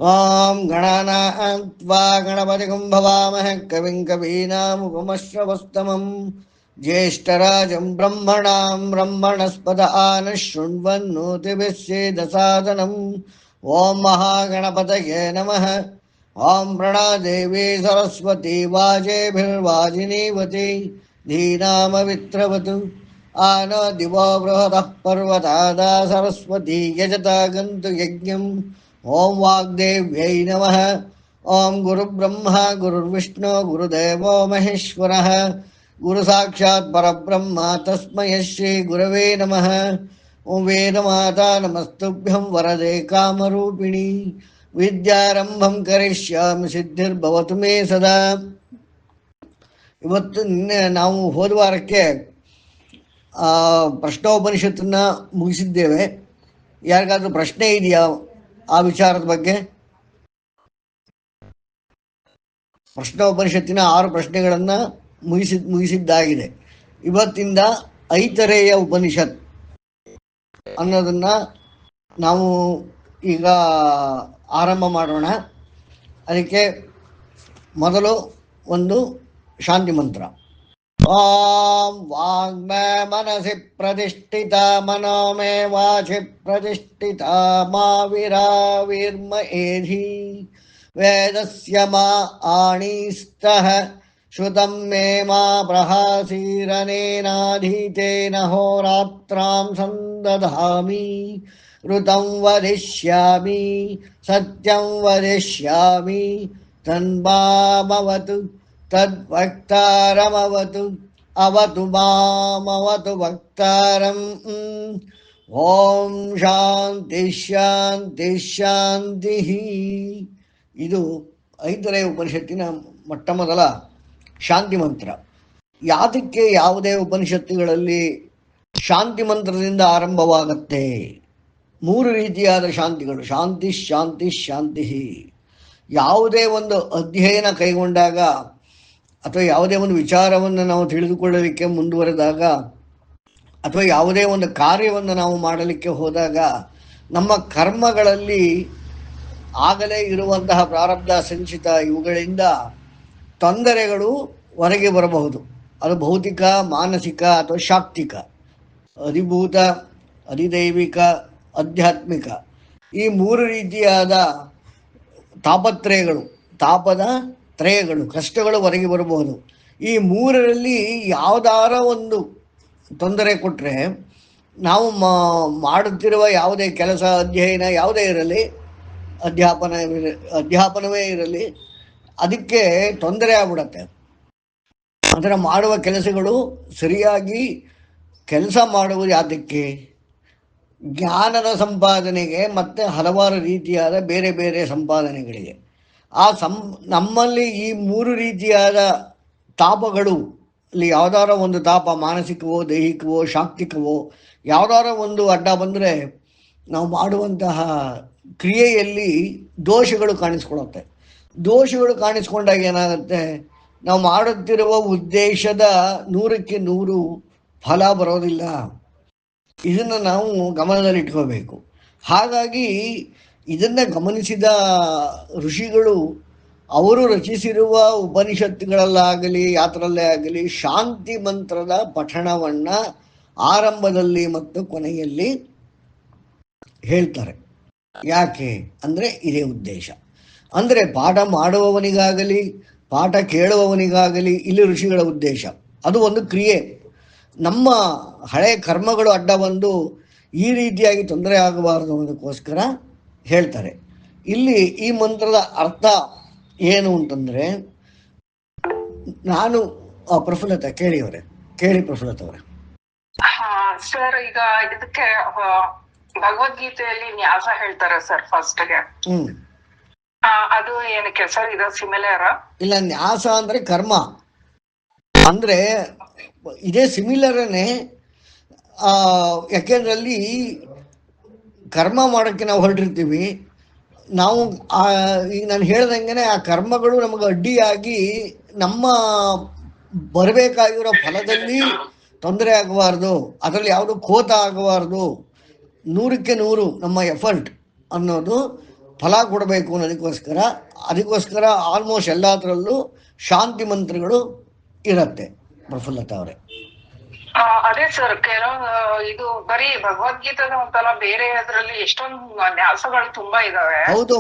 ಓಂ ಗಣಾನಾನ್ತ್ವಾ ಗಣಪತಿಗಂ ಭವಾಮಹೇ ಕವಿಂ ಕವೀನಾಮುಪಮಶ್ರವಸ್ತಮಂ ಜ್ಯೇಷ್ಠರಾಜಂ ಬ್ರಹ್ಮಣಾಂ ಬ್ರಹ್ಮಣಸ್ಪದ ಆನಶೃಣ್ವನ್ನೋತಿಭಿಃ ಸೇದಸಾದನಂ. ಓಂ ಮಹಾಗಣಪತಯೇ ನಮಃ. ಓಂ ಪ್ರಣಾದೇವಿ ಸರಸ್ವತಿ ವಾಜೇಭಿರ್ವಾಜಿನೀವತಿ ಧೀನಾಮವಿತ್ರವತು ಆನ ದಿವೋ ಬೃಹತಃ ಪರ್ವತಾದ ಸರಸ್ವತಿ ಯಜತಾ ಗಂತು ಯಜ್ಞಂ. ಓಂ ವಾಗ್ದೇವ್ಯೈ ನಮಃ. ಓಂ ಗುರುಬ್ರಹ್ಮ ಗುರುರ್ವಿಷ್ಣು ಗುರುದೇವೋ ಮಹೇಶ್ವರಃ ಗುರು ಸಾಕ್ಷಾತ್ ಪರಬ್ರಹ್ಮ ತಸ್ಮೈ ಶ್ರೀ ಗುರವೇ ನಮಃ. ಓಂ ವೇದಮಾತಾ ನಮಸ್ತುಭ್ಯಂ ವರದೆ ಕಾಮರೂಪಿಣಿ ವಿದ್ಯಾರಂಭಂ ಕರಿಷ್ಯಾಮಿ ಸಿದ್ಧಿರ್ಭವತು ಮೇ ಸದಾ. ಇವತ್ತು ನಿನ್ನೆ ನಾವು ಹೋದ ವಾರಕ್ಕೆ ಪ್ರಶ್ನೋಪನಿಷತ್ತನ್ನ ಮುಗಿಸಿದ್ದೇವೆ. ಯಾರಿಗಾದ್ರೂ ಪ್ರಶ್ನೆ ಇದೆಯಾ ಆ ವಿಚಾರದ ಬಗ್ಗೆ? ಪ್ರಶ್ನೋಪನಿಷತ್ತಿನ 6 ಪ್ರಶ್ನೆಗಳನ್ನು ಮುಗಿಸಿದ್ದಾಗಿದೆ. ಇವತ್ತಿಂದ ಐತರೇಯ ಉಪನಿಷತ್ ಅನ್ನೋದನ್ನ ನಾವು ಈಗ ಆರಂಭ ಮಾಡೋಣ. ಅದಕ್ಕೆ ಮೊದಲು ಒಂದು ಶಾಂತಿ ಮಂತ್ರ. ಓಂ ವಾಗ್ಮೇ ಮನಸಿ ಪ್ರತಿಷ್ಠಿತ ಮನೋ ಮೇ ವಾಚಿ ಪ್ರತಿಷ್ಠಿತ ಮಾ ವಿರಾವಿರ್ಮ ಏಧಿ ವೇದಸ್ಯ ಮಾ ಆಣೀಸ್ತಃ ಶ್ರುತಂ ಮೇ ಮಾ ಪ್ರಹಾಸೀರನೇನಾಧೀತೇನ ಹೋರಾತ್ರಾಂ ಸಂದಧಾಮಿ ಋತಂ ವದಿಷ್ಯಾಮಿ ಸತ್ಯಂ ವದಿಷ್ಯಾಮಿ ತನ್ಮಾಮವತು ತದ್ವಕ್ತಾರಮವತು ಅವತು ಮಾಮವತು ವಕ್ತಾರಂ. ಓಂ ಶಾಂತಿ ಶಾಂತಿ ಶಾಂತಿ. ಇದು ಐತರೇಯ ಉಪನಿಷತ್ತಿನ ಮೊಟ್ಟ ಮೊದಲ ಶಾಂತಿ ಮಂತ್ರ. ಯಾತಕ್ಕೆ ಯಾವುದೇ ಉಪನಿಷತ್ತುಗಳಲ್ಲಿ ಶಾಂತಿ ಮಂತ್ರದಿಂದ ಆರಂಭವಾಗತ್ತೆ? 3 ರೀತಿಯಾದ ಶಾಂತಿಗಳು: ಶಾಂತಿ ಶಾಂತಿ ಶಾಂತಿ. ಯಾವುದೇ ಒಂದು ಅಧ್ಯಯನ ಕೈಗೊಂಡಾಗ ಅಥವಾ ಯಾವುದೇ ಒಂದು ವಿಚಾರವನ್ನು ನಾವು ತಿಳಿದುಕೊಳ್ಳಲಿಕ್ಕೆ ಮುಂದುವರೆದಾಗ ಅಥವಾ ಯಾವುದೇ ಒಂದು ಕಾರ್ಯವನ್ನು ನಾವು ಮಾಡಲಿಕ್ಕೆ ಹೋದಾಗ ನಮ್ಮ ಕರ್ಮಗಳಲ್ಲಿ ಆಗಲೇ ಇರುವಂತಹ ಪ್ರಾರಬ್ಧ ಸಂಚಿತ ಇವುಗಳಿಂದ ತೊಂದರೆಗಳು ಹೊರಗೆ ಬರಬಹುದು. ಅದು ಭೌತಿಕ, ಮಾನಸಿಕ ಅಥವಾ ಶಾಕ್ತಿಕ, ಅಧಿಭೂತ, ಅಧಿದೈವಿಕ, ಆಧ್ಯಾತ್ಮಿಕ. ಈ 3 ರೀತಿಯಾದ ತಾಪತ್ರಯಗಳು, ತಾಪದ ತ್ರಯಗಳು, ಕಷ್ಟಗಳು ಹೊರಗೆ ಬರಬಹುದು. ಈ 3ರಲ್ಲಿ ಯಾವುದಾರ ಒಂದು ತೊಂದರೆ ಕೊಟ್ಟರೆ ನಾವು ಮಾಡುತ್ತಿರುವ ಯಾವುದೇ ಕೆಲಸ, ಅಧ್ಯಯನ ಯಾವುದೇ ಇರಲಿ, ಅಧ್ಯಾಪನವೇ ಇರಲಿ, ಅದಕ್ಕೆ ತೊಂದರೆ ಆಗ್ಬಿಡತ್ತೆ. ಅದರ ಮಾಡುವ ಕೆಲಸಗಳು ಸರಿಯಾಗಿ ಕೆಲಸ ಮಾಡುವುದು ಯಾತಕ್ಕೆ? ಜ್ಞಾನದ ಸಂಪಾದನೆಗೆ ಮತ್ತು ಹಲವಾರು ರೀತಿಯಾದ ಬೇರೆ ಬೇರೆ ಸಂಪಾದನೆಗಳಿಗೆ. ನಮ್ಮಲ್ಲಿ ಈ 3 ರೀತಿಯಾದ ತಾಪಗಳು ಅಲ್ಲಿ ಯಾವುದಾರ ಒಂದು ತಾಪ, ಮಾನಸಿಕವೋ ದೈಹಿಕವೋ ಶಾಕ್ತಿಕವೋ, ಯಾವುದಾರ ಒಂದು ಅಡ್ಡ ಬಂದರೆ ನಾವು ಮಾಡುವಂತಹ ಕ್ರಿಯೆಯಲ್ಲಿ ದೋಷಗಳು ಕಾಣಿಸ್ಕೊಳ್ಳುತ್ತೆ. ದೋಷಗಳು ಕಾಣಿಸ್ಕೊಂಡಾಗ ಏನಾಗುತ್ತೆ? ನಾವು ಮಾಡುತ್ತಿರುವ ಉದ್ದೇಶದ 100ಕ್ಕೆ 100 ಫಲ ಬರೋದಿಲ್ಲ. ಇದನ್ನು ನಾವು ಗಮನದಲ್ಲಿಟ್ಕೋಬೇಕು. ಹಾಗಾಗಿ ಇದನ್ನು ಗಮನಿಸಿದ ಋಷಿಗಳು ಅವರು ರಚಿಸಿರುವ ಉಪನಿಷತ್ತುಗಳಲ್ಲಾಗಲಿ ಯಾತ್ರಲ್ಲೇ ಆಗಲಿ ಶಾಂತಿ ಮಂತ್ರದ ಪಠಣವನ್ನು ಆರಂಭದಲ್ಲಿ ಮತ್ತು ಕೊನೆಯಲ್ಲಿ ಹೇಳ್ತಾರೆ. ಯಾಕೆ ಅಂದರೆ ಇದೇ ಉದ್ದೇಶ. ಅಂದರೆ ಪಾಠ ಮಾಡುವವನಿಗಾಗಲಿ ಪಾಠ ಕೇಳುವವನಿಗಾಗಲಿ ಇಲ್ಲಿ ಋಷಿಗಳ ಉದ್ದೇಶ ಅದು ಒಂದು ಕ್ರಿಯೆ. ನಮ್ಮ ಹಳೆ ಕರ್ಮಗಳು ಅಡ್ಡ ಬಂದು ಈ ರೀತಿಯಾಗಿ ತೊಂದರೆ ಆಗಬಾರದು ಅನ್ನೋದಕ್ಕೋಸ್ಕರ ಹೇಳ್ತಾರೆ. ಇಲ್ಲಿ ಈ ಮಂತ್ರದ ಅರ್ಥ ಏನು ಅಂತಂದರೆ, ನಾನು ಪ್ರಫುಲ್ಲತ ಕೇಳಿ ಪ್ರಫುಲ್ಲತ ಅವರೇ. ಸರ್, ಈಗ ಇದಕ್ಕೆ ಭಗವದ್ಗೀತೆಯಲ್ಲಿ ನ್ಯಾಸ ಹೇಳ್ತಾರೆ ಸರ್ ಫಸ್ಟ್ಗೆ. ಅದು ಏನಕ್ಕೆ ಸರ್? ಇದು ಸಿಮಿಲರ್? ಇಲ್ಲ, ನ್ಯಾಸ ಅಂದ್ರೆ ಕರ್ಮ. ಅಂದ್ರೆ ಇದೇ ಸಿಮಿಲರನೇ. ಯಾಕೆಂದ್ರಲ್ಲಿ ಕರ್ಮ ಮಾಡೋಕ್ಕೆ ನಾವು ಹೊರಟಿರ್ತೀವಿ. ನಾವು ಈಗ ನಾನು ಹೇಳ್ದಂಗೆ ಆ ಕರ್ಮಗಳು ನಮಗೆ ಅಡ್ಡಿಯಾಗಿ ನಮ್ಮ ಬರಬೇಕಾಗಿರೋ ಫಲದಲ್ಲಿ ತೊಂದರೆ ಆಗಬಾರ್ದು, ಅದರಲ್ಲಿ ಯಾವುದು ಖೋತ ಆಗಬಾರ್ದು. 100ಕ್ಕೆ 100 ನಮ್ಮ ಎಫರ್ಟ್ ಅನ್ನೋದು ಫಲ ಕೊಡಬೇಕು ಅದಕ್ಕೋಸ್ಕರ ಆಲ್ಮೋಸ್ಟ್ ಎಲ್ಲದರಲ್ಲೂ ಶಾಂತಿ ಮಂತ್ರಗಳು ಇರುತ್ತೆ ಪ್ರಫುಲ್ಲತಾ ಅವರೇ. ಅದೇ ಸರ್, ಕೆಲವು ಇದು ಬರೀ ಭಗವದ್ಗೀತೆದ ಒಂಥರ ಬೇರೆ ಅದ್ರಲ್ಲಿ ಎಷ್ಟೊಂದು ನ್ಯಾಸಗಳು ತುಂಬಾ ಇದಾವೆ. ಹೌದು,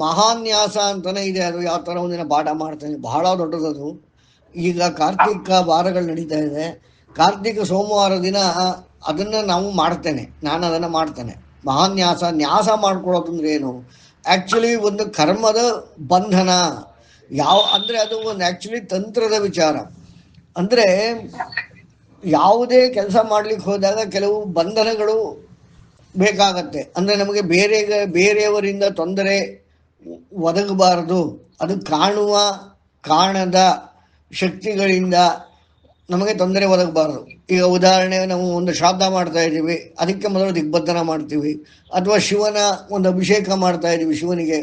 ಮಹಾನ್ಯಾಸ ಅಂತಾನೆ ಇದೆ. ಅದು ಯಾವ ತರ ಒಂದಿನ ಪಾಠ ಮಾಡ್ತೇನೆ, ಬಹಳ ದೊಡ್ಡದದು. ಈಗ ಕಾರ್ತಿಕ ವಾರಗಳು ನಡೀತಾ ಇದೆ. ಕಾರ್ತಿಕ ಸೋಮವಾರ ದಿನ ಅದನ್ನ ನಾವು ನಾನು ಅದನ್ನ ಮಾಡ್ತೇನೆ. ನ್ಯಾಸ ಮಾಡ್ಕೊಳ್ಳೋದಂದ್ರೆ ಏನು? ಆಕ್ಚುಲಿ ಒಂದು ಕರ್ಮದ ಬಂಧನ ಅಂದ್ರೆ ಅದು ಒಂದು ಆಕ್ಚುಲಿ ತಂತ್ರದ ವಿಚಾರ. ಅಂದ್ರೆ ಯಾವುದೇ ಕೆಲಸ ಮಾಡ್ಲಿಕ್ಕೆ ಹೋದಾಗ ಕೆಲವು ಬಂಧನಗಳು ಬೇಕಾಗತ್ತೆ. ಅಂದ್ರೆ ನಮಗೆ ಬೇರೆಯವರಿಂದ ತೊಂದರೆ ಒದಗಬಾರದು. ಅದು ಕಾಣದ ಶಕ್ತಿಗಳಿಂದ ನಮಗೆ ತೊಂದರೆ ಒದಗಬಾರದು. ಈಗ ಉದಾಹರಣೆ, ನಾವು ಒಂದು ಶ್ರಾದ್ದ ಮಾಡ್ತಾ ಇದ್ದೀವಿ, ಅದಕ್ಕೆ ಮೊದಲು ದಿಗ್ಬಂಧನ ಮಾಡ್ತೀವಿ. ಅಥವಾ ಶಿವನ ಒಂದು ಅಭಿಷೇಕ ಮಾಡ್ತಾ ಇದ್ದೀವಿ ಶಿವನಿಗೆ,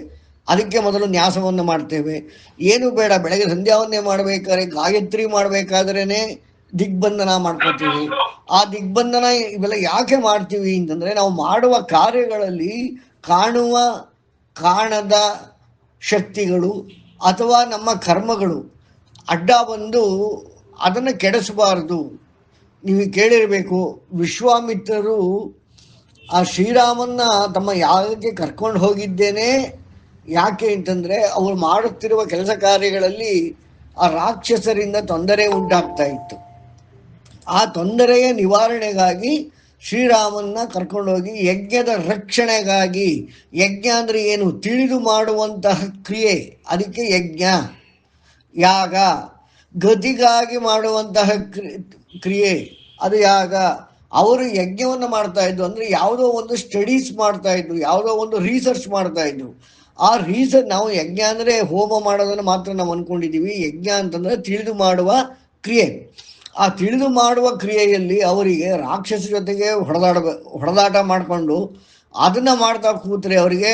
ಅದಕ್ಕೆ ಮೊದಲು ನ್ಯಾಸವನ್ನು ಮಾಡ್ತೇವೆ. ಏನು ಬೇಡ, ಬೆಳಗ್ಗೆ ಸಂಧ್ಯಾವನ್ನೇ ಮಾಡಬೇಕಾದ್ರೆ, ಗಾಯತ್ರಿ ಮಾಡಬೇಕಾದ್ರೇನೆ ದಿಗ್ಬಂಧನ ಮಾಡ್ಕೊತೀವಿ. ಆ ದಿಗ್ಬಂಧನ ಇವೆಲ್ಲ ಯಾಕೆ ಮಾಡ್ತೀವಿ ಅಂತಂದ್ರೆ, ನಾವು ಮಾಡುವ ಕಾರ್ಯಗಳಲ್ಲಿ ಕಾಣದ ಶಕ್ತಿಗಳು ಅಥವಾ ನಮ್ಮ ಕರ್ಮಗಳು ಅಡ್ಡ ಬಂದು ಅದನ್ನು ಕೆಡಿಸಬಾರದು. ನೀವು ಕೇಳಿರಬೇಕು, ವಿಶ್ವಾಮಿತ್ರರು ಆ ಶ್ರೀರಾಮನ್ನ ತಮ್ಮ ಯಾಗಕ್ಕೆ ಕರ್ಕೊಂಡು ಹೋಗಿದ್ದೇನೆ ಯಾಕೆ ಅಂತಂದ್ರೆ, ಅವರು ಮಾಡುತ್ತಿರುವ ಕೆಲಸ ಕಾರ್ಯಗಳಲ್ಲಿ ಆ ರಾಕ್ಷಸರಿಂದ ತೊಂದರೆ ಉಂಟಾಗ್ತಾ ಇತ್ತು. ಆ ತೊಂದರೆಯ ನಿವಾರಣೆಗಾಗಿ ಶ್ರೀರಾಮನ್ನ ಕರ್ಕೊಂಡೋಗಿ ಯಜ್ಞದ ರಕ್ಷಣೆಗಾಗಿ, ಯಜ್ಞ ಅಂದ್ರೆ ಏನು? ತಿಳಿದು ಮಾಡುವಂತಹ ಕ್ರಿಯೆ, ಅದಕ್ಕೆ ಯಜ್ಞ. ಯಾಗ ಗತಿಗಾಗಿ ಮಾಡುವಂತಹ ಕ್ರಿಯೆ, ಅದು ಯಾಗ. ಅವರು ಯಜ್ಞವನ್ನು ಮಾಡ್ತಾ ಇದ್ರು ಅಂದ್ರೆ ಯಾವುದೋ ಒಂದು ಸ್ಟಡೀಸ್ ಮಾಡ್ತಾ ಇದ್ರು, ಯಾವುದೋ ಒಂದು ರಿಸರ್ಚ್ ಮಾಡ್ತಾ ಇದ್ರು. ಆ ರಿಸರ್ಚ್, ನಾವು ಯಜ್ಞ ಅಂದ್ರೆ ಹೋಮ ಮಾಡೋದನ್ನು ಮಾತ್ರ ನಾವು ಅನ್ಕೊಂಡಿದ್ದೀವಿ. ಯಜ್ಞ ಅಂತಂದ್ರೆ ತಿಳಿದು ಮಾಡುವ ಕ್ರಿಯೆ. ಆ ತಿಳಿದು ಮಾಡುವ ಕ್ರಿಯೆಯಲ್ಲಿ ಅವರಿಗೆ ರಾಕ್ಷಸ ಜೊತೆಗೆ ಹೊಡೆದಾಟ ಮಾಡಿಕೊಂಡು ಅದನ್ನ ಮಾಡ್ತಾ ಕೂತ್ರೆ ಅವರಿಗೆ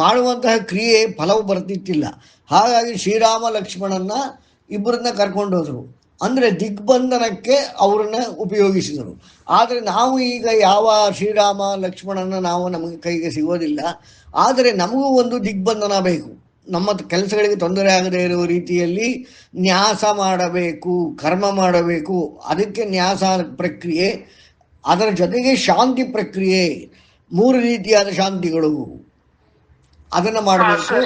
ಮಾಡುವಂತಹ ಕ್ರಿಯೆ ಫಲವು ಬರ್ತಿತ್ತಿಲ್ಲ. ಹಾಗಾಗಿ ಶ್ರೀರಾಮ ಲಕ್ಷ್ಮಣನ್ನ ಇಬ್ಬರನ್ನ ಕರ್ಕೊಂಡೋದ್ರು. ಅಂದ್ರೆ ದಿಗ್ಬಂಧನಕ್ಕೆ ಅವ್ರನ್ನ ಉಪಯೋಗಿಸಿದರು. ಆದರೆ ನಾವು ಈಗ ಯಾವ ಶ್ರೀರಾಮ ಲಕ್ಷ್ಮಣನ ನಮಗೆ ಕೈಗೆ ಸಿಗೋದಿಲ್ಲ. ಆದರೆ ನಮಗೂ ಒಂದು ದಿಗ್ಬಂಧನ ಬೇಕು. ನಮ್ಮ ಕೆಲಸಗಳಿಗೆ ತೊಂದರೆ ಆಗದೇ ಇರುವ ರೀತಿಯಲ್ಲಿ ನ್ಯಾಸ ಮಾಡಬೇಕು, ಕರ್ಮ ಮಾಡಬೇಕು. ಅದಕ್ಕೆ ನ್ಯಾಸ ಪ್ರಕ್ರಿಯೆ, ಅದರ ಜೊತೆಗೆ ಶಾಂತಿ ಪ್ರಕ್ರಿಯೆ, 3 ರೀತಿಯಾದ ಶಾಂತಿಗಳು, ಅದನ್ನ ಮಾಡಬೇಕು.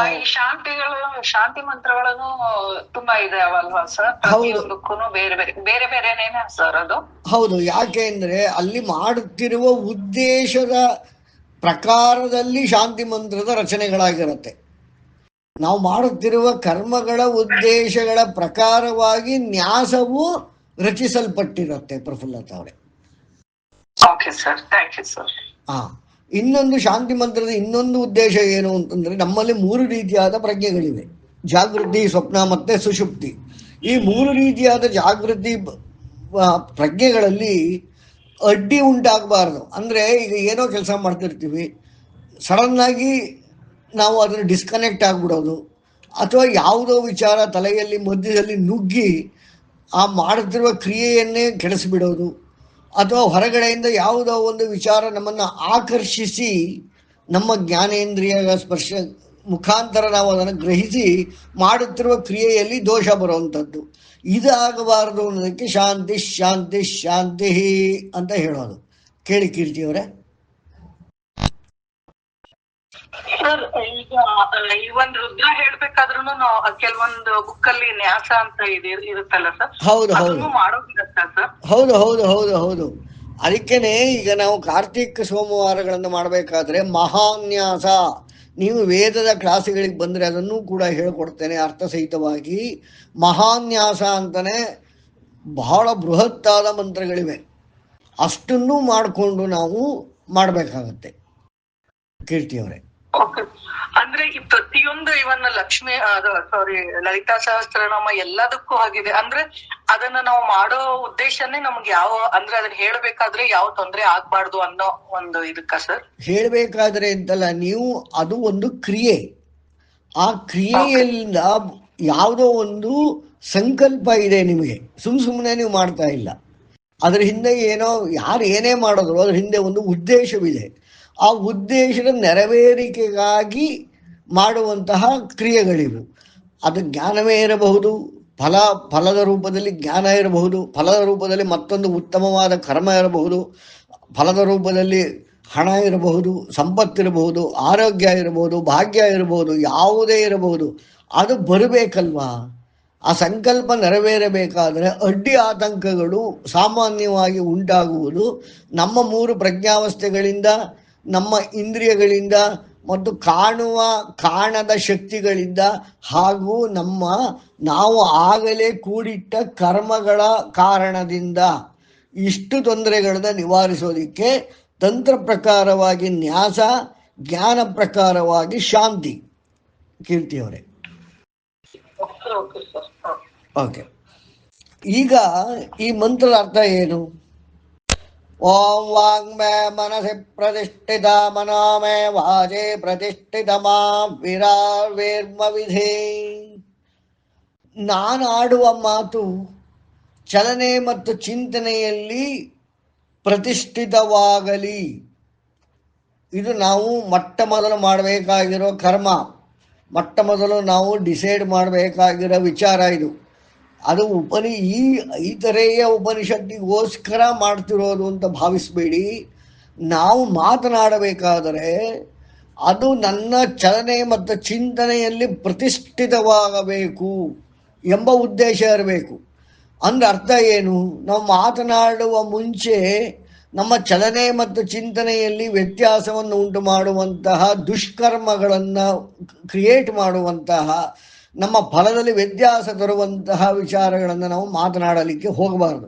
ಈ ಶಾಂತಿ ಮಂತ್ರಗಳನ್ನು ತುಂಬಾ ಇದೆ ಅಲ್ವಾ ಸರ್? ಪ್ರತಿಯೊಂದಕ್ಕೂ ಬೇರೆ ಬೇರೆನೇನೆ ಸರ್ ಅದು? ಹೌದು. ಯಾಕೆ ಅಂದ್ರೆ ಅಲ್ಲಿ ಮಾಡುತ್ತಿರುವ ಉದ್ದೇಶದ ಪ್ರಕಾರದಲ್ಲಿ ಶಾಂತಿ ಮಂತ್ರದ ರಚನೆಗಳಾಗಿರುತ್ತೆ. ನಾವು ಮಾಡುತ್ತಿರುವ ಕರ್ಮಗಳ ಉದ್ದೇಶಗಳ ಪ್ರಕಾರವಾಗಿ ನ್ಯಾಸವು ರಚಿಸಲ್ಪಟ್ಟಿರುತ್ತೆ ಪ್ರಫುಲ್ಲತಾ ಅವರೇ. ಇನ್ನೊಂದು ಶಾಂತಿ ಮಂತ್ರದ ಇನ್ನೊಂದು ಉದ್ದೇಶ ಏನು ಅಂತಂದ್ರೆ, ನಮ್ಮಲ್ಲಿ 3 ರೀತಿಯಾದ ಪ್ರಜ್ಞೆಗಳಿವೆ: ಜಾಗೃತಿ, ಸ್ವಪ್ನ ಮತ್ತೆ ಸುಷುಪ್ತಿ. ಈ 3 ರೀತಿಯಾದ ಜಾಗೃತಿ ಪ್ರಜ್ಞೆಗಳಲ್ಲಿ ಅಡ್ಡಿ ಉಂಟಾಗಬಾರ್ದು. ಅಂದ್ರೆ ಈಗ ಏನೋ ಕೆಲಸ ಮಾಡ್ತಿರ್ತೀವಿ, ಸಡನ್ ಆಗಿ ನಾವು ಅದನ್ನು ಡಿಸ್ಕನೆಕ್ಟ್ ಆಗ್ಬಿಡೋದು, ಅಥವಾ ಯಾವುದೋ ವಿಚಾರ ತಲೆಯಲ್ಲಿ ಮಧ್ಯದಲ್ಲಿ ನುಗ್ಗಿ ಆ ಮಾಡುತ್ತಿರುವ ಕ್ರಿಯೆಯನ್ನೇ ಕೆಡಿಸಿಬಿಡೋದು, ಅಥವಾ ಹೊರಗಡೆಯಿಂದ ಯಾವುದೋ ಒಂದು ವಿಚಾರ ನಮ್ಮನ್ನು ಆಕರ್ಷಿಸಿ ನಮ್ಮ ಜ್ಞಾನೇಂದ್ರಿಯ ಸ್ಪರ್ಶ ಮುಖಾಂತರ ನಾವು ಅದನ್ನು ಗ್ರಹಿಸಿ ಮಾಡುತ್ತಿರುವ ಕ್ರಿಯೆಯಲ್ಲಿ ದೋಷ ಬರುವಂಥದ್ದು. ಇದಾಗಬಾರದು ಅನ್ನೋದಕ್ಕೆ ಶಾಂತಿ ಶಾಂತಿ ಶಾಂತಿ ಅಂತ ಹೇಳೋದು. ಕೇಳಿ ಕೀರ್ತಿಯವರೇ. ಸರ್, ಈಗ ಈ ಒಂದು ರುದ್ರ ಹೇಳ್ಬೇಕಾದ್ರೂ ಕೆಲವೊಂದು ಬುಕ್ ಅಲ್ಲಿ ನ್ಯಾಸ ಅಂತ ಇರುತ್ತಲ್ಲ ಸರ್? ಹೌದು ಹೌದು ಹೌದು ಹೌದು ಹೌದು ಹೌದು ಅದಕ್ಕೇನೆ ಈಗ ನಾವು ಕಾರ್ತಿಕ ಸೋಮವಾರಗಳನ್ನು ಮಾಡಬೇಕಾದ್ರೆ ಮಹಾನ್ಯಾಸ, ನೀವು ವೇದದ ಕ್ಲಾಸ್ಗಳಿಗೆ ಬಂದರೆ ಅದನ್ನು ಕೂಡ ಹೇಳ್ಕೊಡ್ತೇನೆ ಅರ್ಥಸಹಿತವಾಗಿ. ಮಹಾನ್ಯಾಸ ಅಂತಾನೆ ಬಹಳ ಬೃಹತ್ತಾದ ಮಂತ್ರಗಳಿವೆ, ಅಷ್ಟನ್ನು ಮಾಡಿಕೊಂಡು ನಾವು ಮಾಡಬೇಕಾಗತ್ತೆ ಕೀರ್ತಿಯವರೇ. ಅಂದ್ರೆ ಈ ಪ್ರತಿಯೊಂದು ಇವನ್ನ ಲಲಿತಾ ಸಹಸ್ರನಾಮ ಎಲ್ಲದಕ್ಕೂ ಆಗಿದೆ. ಅಂದ್ರೆ ಅದನ್ನ ನಾವು ಮಾಡೋ ಉದ್ದೇಶನೇ ನಮ್ಗೆ ಅಂದ್ರೆ ಅದನ್ನ ಹೇಳ್ಬೇಕಾದ್ರೆ ಯಾವ ತೊಂದರೆ ಆಗ್ಬಾರ್ದು ಅನ್ನೋ ಒಂದು ಇದಕ್ಕ ಸರ್? ಹೇಳ್ಬೇಕಾದ್ರೆ ಅಂತಲ್ಲ, ನೀವು ಅದು ಒಂದು ಕ್ರಿಯೆ. ಆ ಕ್ರಿಯೆಯಿಂದ ಯಾವುದೋ ಒಂದು ಸಂಕಲ್ಪ ಇದೆ ನಿಮಗೆ, ಸುಮ್ಮನೆ ನೀವು ಮಾಡ್ತಾ ಇಲ್ಲ. ಅದ್ರ ಹಿಂದೆ ಏನೋ ಯಾರು ಏನೇ ಮಾಡಿದ್ರು ಅದ್ರ ಹಿಂದೆ ಒಂದು ಉದ್ದೇಶವಿದೆ. ಆ ಉದ್ದೇಶದ ನೆರವೇರಿಕೆಗಾಗಿ ಮಾಡುವಂತಹ ಕ್ರಿಯೆಗಳಿವು. ಅದು ಜ್ಞಾನವೇ ಇರಬಹುದು, ಫಲದ ರೂಪದಲ್ಲಿ ಜ್ಞಾನ ಇರಬಹುದು, ಫಲದ ರೂಪದಲ್ಲಿ ಮತ್ತೊಂದು ಉತ್ತಮವಾದ ಕರ್ಮ ಇರಬಹುದು, ಫಲದ ರೂಪದಲ್ಲಿ ಹಣ ಇರಬಹುದು, ಸಂಪತ್ತಿರಬಹುದು, ಆರೋಗ್ಯ ಇರಬಹುದು, ಭಾಗ್ಯ ಇರಬಹುದು, ಯಾವುದೇ ಇರಬಹುದು. ಅದು ಬರಬೇಕಲ್ವಾ? ಆ ಸಂಕಲ್ಪ ನೆರವೇರಬೇಕಾದರೆ ಅಡ್ಡಿ ಆತಂಕಗಳು ಸಾಮಾನ್ಯವಾಗಿ ಉಂಟಾಗುವುದು ನಮ್ಮ 3 ಪ್ರಜ್ಞಾವಸ್ಥೆಗಳಿಂದ, ನಮ್ಮ ಇಂದ್ರಿಯಗಳಿಂದ ಮತ್ತು ಕಾಣದ ಶಕ್ತಿಗಳಿಂದ, ಹಾಗೂ ನಾವು ಆಗಲೇ ಕೂಡಿಟ್ಟ ಕರ್ಮಗಳ ಕಾರಣದಿಂದ. ಇಷ್ಟು ತೊಂದರೆಗಳನ್ನ ನಿವಾರಿಸೋದಕ್ಕೆ ತಂತ್ರ ಪ್ರಕಾರವಾಗಿ ನ್ಯಾಸ, ಜ್ಞಾನ ಪ್ರಕಾರವಾಗಿ ಶಾಂತಿ. ಕೀರ್ತಿಯವರೇ, ಓಕೆ. ಈಗ ಈ ಮಂತ್ರದ ಅರ್ಥ ಏನು? ಓಂ ವಾಂಗ್ಮೇ ಮನಸಿ ಪ್ರತಿಷ್ಠಿತ ಮನೋಮೇ ವಾಚೆ ಪ್ರತಿಷ್ಠಿತ ಮಾ ವಿರಾರ್ವೇರ್ಮ ವಿಧೇ. ನಾನು ಆಡುವ ಮಾತು ಚಲನೆ ಮತ್ತು ಚಿಂತನೆಯಲ್ಲಿ ಪ್ರತಿಷ್ಠಿತವಾಗಲಿ. ಇದು ನಾವು ಮೊಟ್ಟ ಮೊದಲು ಮಾಡಬೇಕಾಗಿರೋ ಕರ್ಮ, ಮೊಟ್ಟ ಮೊದಲು ನಾವು ಡಿಸೈಡ್ ಮಾಡಬೇಕಾಗಿರೋ ವಿಚಾರ ಇದು. ಅದು ಈ ಐತರೇಯ ಉಪನಿಷತ್ತಿಗೋಸ್ಕರ ಮಾಡ್ತಿರೋದು ಅಂತ ಭಾವಿಸಬೇಡಿ. ನಾವು ಮಾತನಾಡಬೇಕಾದರೆ ಅದು ನನ್ನ ಚಲನೆ ಮತ್ತು ಚಿಂತನೆಯಲ್ಲಿ ಪ್ರತಿಷ್ಠಿತವಾಗಬೇಕು ಎಂಬ ಉದ್ದೇಶ ಇರಬೇಕು. ಅಂದ್ರೆ ಅರ್ಥ ಏನು? ನಾವು ಮಾತನಾಡುವ ಮುಂಚೆ ನಮ್ಮ ಚಲನೆ ಮತ್ತು ಚಿಂತನೆಯಲ್ಲಿ ವ್ಯತ್ಯಾಸವನ್ನು ಉಂಟು ಮಾಡುವಂತಹ ದುಷ್ಕರ್ಮಗಳನ್ನು ಕ್ರಿಯೇಟ್ ಮಾಡುವಂತಹ, ನಮ್ಮ ಫಲದಲ್ಲಿ ವ್ಯತ್ಯಾಸ ತರುವಂತಹ ವಿಚಾರಗಳನ್ನು ನಾವು ಮಾತನಾಡಲಿಕ್ಕೆ ಹೋಗಬಾರ್ದು.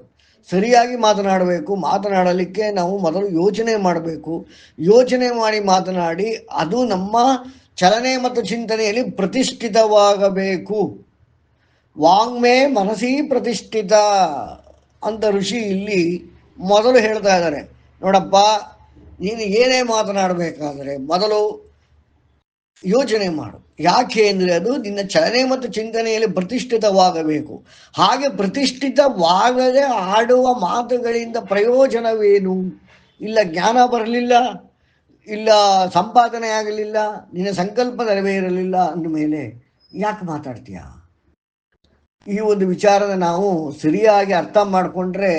ಸರಿಯಾಗಿ ಮಾತನಾಡಬೇಕು. ಮಾತನಾಡಲಿಕ್ಕೆ ನಾವು ಮೊದಲು ಯೋಚನೆ ಮಾಡಬೇಕು. ಯೋಚನೆ ಮಾಡಿ ಮಾತನಾಡಿ ಅದು ನಮ್ಮ ಚಲನೆ ಮತ್ತು ಚಿಂತನೆಯಲ್ಲಿ ಪ್ರತಿಷ್ಠಿತವಾಗಬೇಕು. ವಾಂಗ್ಮೇ ಮನಸಿ ಪ್ರತಿಷ್ಠಿತ ಅಂತ ಋಷಿ ಇಲ್ಲಿ ಮೊದಲು ಹೇಳ್ತಾ ಇದ್ದಾರೆ. ನೋಡಪ್ಪ, ನೀನು ಏನೇ ಮಾತನಾಡಬೇಕಾದ್ರೆ ಮೊದಲು ಯೋಚನೆ ಮಾಡು. ಯಾಕೆ ಅಂದರೆ ಅದು ನಿನ್ನ ಚಲನೆ ಮತ್ತು ಚಿಂತನೆಯಲ್ಲಿ ಪ್ರತಿಷ್ಠಿತವಾಗಬೇಕು. ಹಾಗೆ ಪ್ರತಿಷ್ಠಿತವಾಗದೆ ಆಡುವ ಮಾತುಗಳಿಂದ ಪ್ರಯೋಜನವೇನು? ಇಲ್ಲ ಜ್ಞಾನ ಬರಲಿಲ್ಲ, ಇಲ್ಲ ಸಂಪಾದನೆ ಆಗಲಿಲ್ಲ, ನಿನ್ನ ಸಂಕಲ್ಪ ನೆರವೇರಲಿಲ್ಲ ಅಂದಮೇಲೆ ಯಾಕೆ ಮಾತಾಡ್ತೀಯ? ಈ ಒಂದು ವಿಚಾರದ ನಾವು ಸರಿಯಾಗಿ ಅರ್ಥ ಮಾಡಿಕೊಂಡ್ರೆ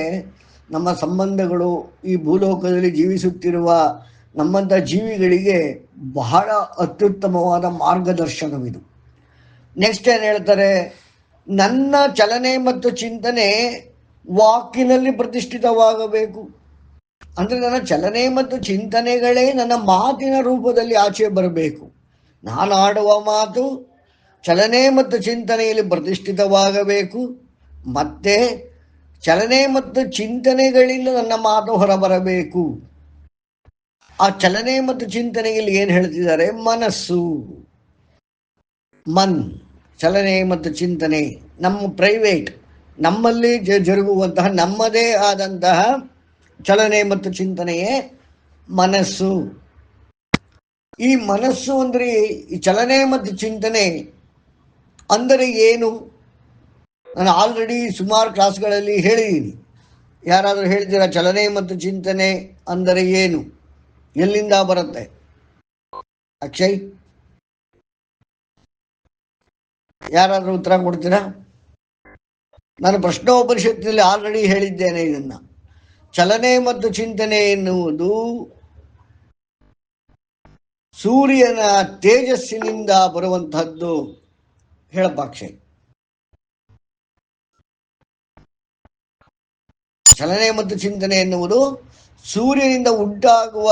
ನಮ್ಮ ಸಂಬಂಧಗಳು, ಈ ಭೂಲೋಕದಲ್ಲಿ ಜೀವಿಸುತ್ತಿರುವ ನಮ್ಮಂಥ ಜೀವಿಗಳಿಗೆ ಬಹಳ ಅತ್ಯುತ್ತಮವಾದ ಮಾರ್ಗದರ್ಶನವಿದು. ನೆಕ್ಸ್ಟ್ ಏನು ಹೇಳ್ತಾರೆ? ನನ್ನ ಚಲನೆ ಮತ್ತು ಚಿಂತನೆ ವಾಕಿನಲ್ಲಿ ಪ್ರತಿಷ್ಠಿತವಾಗಬೇಕು. ಅಂದರೆ ನನ್ನ ಚಲನೆ ಮತ್ತು ಚಿಂತನೆಗಳೇ ನನ್ನ ಮಾತಿನ ರೂಪದಲ್ಲಿ ಆಚೆ ಬರಬೇಕು. ನಾನು ಆಡುವ ಮಾತು ಚಲನೆ ಮತ್ತು ಚಿಂತನೆಯಲ್ಲಿ ಪ್ರತಿಷ್ಠಿತವಾಗಬೇಕು. ಮತ್ತೆ ಚಲನೆ ಮತ್ತು ಚಿಂತನೆಗಳಿಂದ ನನ್ನ ಮಾತು ಹೊರಬರಬೇಕು. ಆ ಚಲನೆ ಮತ್ತು ಚಿಂತನೆಯಲ್ಲಿ ಏನು ಹೇಳ್ತಿದ್ದಾರೆ? ಮನಸ್ಸು, ಚಲನೆ ಮತ್ತು ಚಿಂತನೆ, ನಮ್ಮ ಪ್ರೈವೇಟ್, ನಮ್ಮಲ್ಲಿ ಜರುಗುವಂತಹ ನಮ್ಮದೇ ಆದಂತಹ ಚಲನೆ ಮತ್ತು ಚಿಂತನೆಯೇ ಮನಸ್ಸು. ಈ ಮನಸ್ಸು ಅಂದರೆ ಈ ಚಲನೆ ಮತ್ತು ಚಿಂತನೆ ಅಂದರೆ ಏನು? ನಾನು ಆಲ್ರೆಡಿ ಸುಮಾರು ಕ್ಲಾಸ್ಗಳಲ್ಲಿ ಹೇಳಿದ್ದೀನಿ. ಯಾರಾದರೂ ಹೇಳ್ತೀರಾ ಚಲನೆ ಮತ್ತು ಚಿಂತನೆ ಅಂದರೆ ಏನು, ಎಲ್ಲಿಂದ ಬರುತ್ತೆ? ಅಕ್ಷಯ್, ಯಾರಾದರೂ ಉತ್ತರ ಕೊಡ್ತೀರಾ? ನಾನು ಪ್ರಶ್ನೋಪನಿಷತ್ತಿನಲ್ಲಿ ಆಲ್ರೆಡಿ ಹೇಳಿದ್ದೇನೆ ಇದನ್ನು. ಚಲನೆ ಮತ್ತು ಚಿಂತನೆ ಎನ್ನುವುದು ಸೂರ್ಯನ ತೇಜಸ್ಸಿನಿಂದ ಬರುವಂತಹದ್ದು. ಹೇಳಪ್ಪ ಅಕ್ಷಯ್. ಚಲನೆ ಮತ್ತು ಚಿಂತನೆ ಎನ್ನುವುದು ಸೂರ್ಯನಿಂದ ಉಂಟಾಗುವ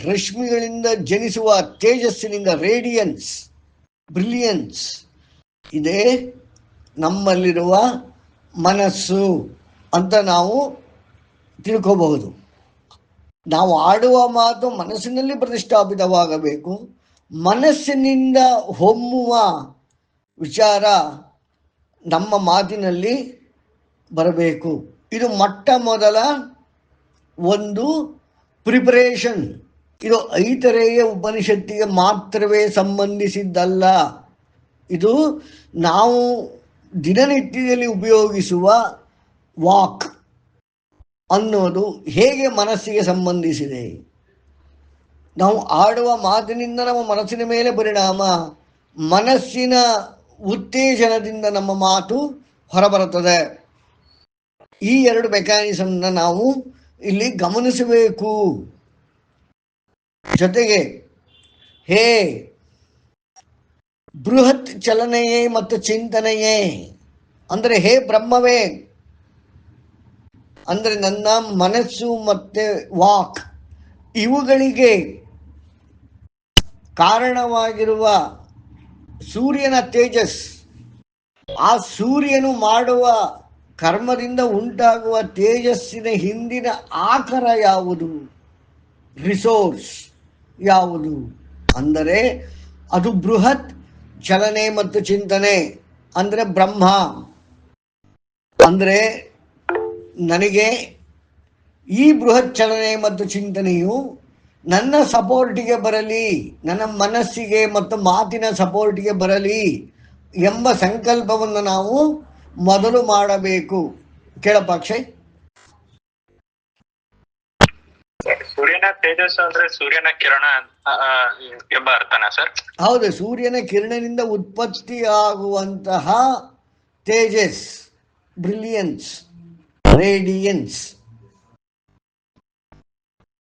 ರಶ್ಮಿಗಳಿಂದ ಜನಿಸುವ ತೇಜಸ್ಸಿನಿಂದ, ರೇಡಿಯನ್ಸ್, ಬ್ರಿಲಿಯನ್ಸ್, ಇದೇ ನಮ್ಮಲ್ಲಿರುವ ಮನಸ್ಸು ಅಂತ ನಾವು ತಿಳ್ಕೋಬಹುದು. ನಾವು ಆಡುವ ಮಾತು ಮನಸ್ಸಿನಲ್ಲಿ ಪ್ರತಿಷ್ಠಾಪಿತವಾಗಬೇಕು. ಮನಸ್ಸಿನಿಂದ ಹೊಮ್ಮುವ ವಿಚಾರ ನಮ್ಮ ಮಾತಿನಲ್ಲಿ ಬರಬೇಕು. ಇದು ಮೊಟ್ಟ ಮೊದಲ ಒಂದು ಪ್ರಿಪರೇಷನ್. ಇದು ಐತರೇಯ ಉಪನಿಷತ್ತಿಗೆ ಮಾತ್ರವೇ ಸಂಬಂಧಿಸಿದ್ದಲ್ಲ. ಇದು ನಾವು ದಿನನಿತ್ಯದಲ್ಲಿ ಉಪಯೋಗಿಸುವ ವಾಕ್ ಅನ್ನೋದು ಹೇಗೆ ಮನಸ್ಸಿಗೆ ಸಂಬಂಧಿಸಿದೆ. ನಾವು ಆಡುವ ಮಾತಿನಿಂದ ನಮ್ಮ ಮನಸ್ಸಿನ ಮೇಲೆ ಪರಿಣಾಮ, ಮನಸ್ಸಿನ ಉತ್ತೇಜನದಿಂದ ನಮ್ಮ ಮಾತು ಹೊರಬರುತ್ತದೆ. ಈ ಎರಡು ಮೆಕ್ಯಾನಿಸಮ್ನ ನಾವು ಇಲ್ಲಿ ಗಮನಿಸಬೇಕು. ಜೊತೆಗೆ ಹೇ ಬೃಹತ್ ಚಲನೆಯೇ ಮತ್ತು ಚಿಂತನೆಯೇ, ಅಂದರೆ ಹೇ ಬ್ರಹ್ಮವೇ, ಅಂದರೆ ನನ್ನ ಮನಸ್ಸು ಮತ್ತೆ ವಾಕ್ ಇವುಗಳಿಗೆ ಕಾರಣವಾಗಿರುವ ಸೂರ್ಯನ ತೇಜಸ್, ಆ ಸೂರ್ಯನು ಮಾಡುವ ಕರ್ಮದಿಂದ ಉಂಟಾಗುವ ತೇಜಸ್ಸಿನ ಹಿಂದಿನ ಆಕರ ಯಾವುದು, ರಿಸೋರ್ಸ್ ಯಾವುದು ಅಂದರೆ ಅದು ಬೃಹತ್ ಚಲನೆ ಮತ್ತು ಚಿಂತನೆ, ಅಂದರೆ ಬ್ರಹ್ಮ. ಅಂದರೆ ನನಗೆ ಈ ಬೃಹತ್ ಚಲನೆ ಮತ್ತು ಚಿಂತನೆಯು ನನ್ನ ಸಪೋರ್ಟಿಗೆ ಬರಲಿ, ನನ್ನ ಮನಸ್ಸಿಗೆ ಮತ್ತು ಮಾತಿನ ಸಪೋರ್ಟಿಗೆ ಬರಲಿ ಎಂಬ ಸಂಕಲ್ಪವನ್ನು ನಾವು ಮೊದಲು ಮಾಡಬೇಕು. ಕೇಳಪ್ಪ ಅಕ್ಷಯ್. ಸೂರ್ಯನ ತೇಜಸ್ಸು ಅಂದ್ರೆ ಸೂರ್ಯನ ಕಿರಣ ಎಂಬ ಅರ್ಥನಾ ಸರ್? ಹೌದು, ಸೂರ್ಯನ ಕಿರಣದಿಂದ ಉತ್ಪತ್ತಿಯಾಗುವಂತಹ ತೇಜಸ್, ಬ್ರಿಲಿಯನ್ಸ್, ರೇಡಿಯನ್ಸ್,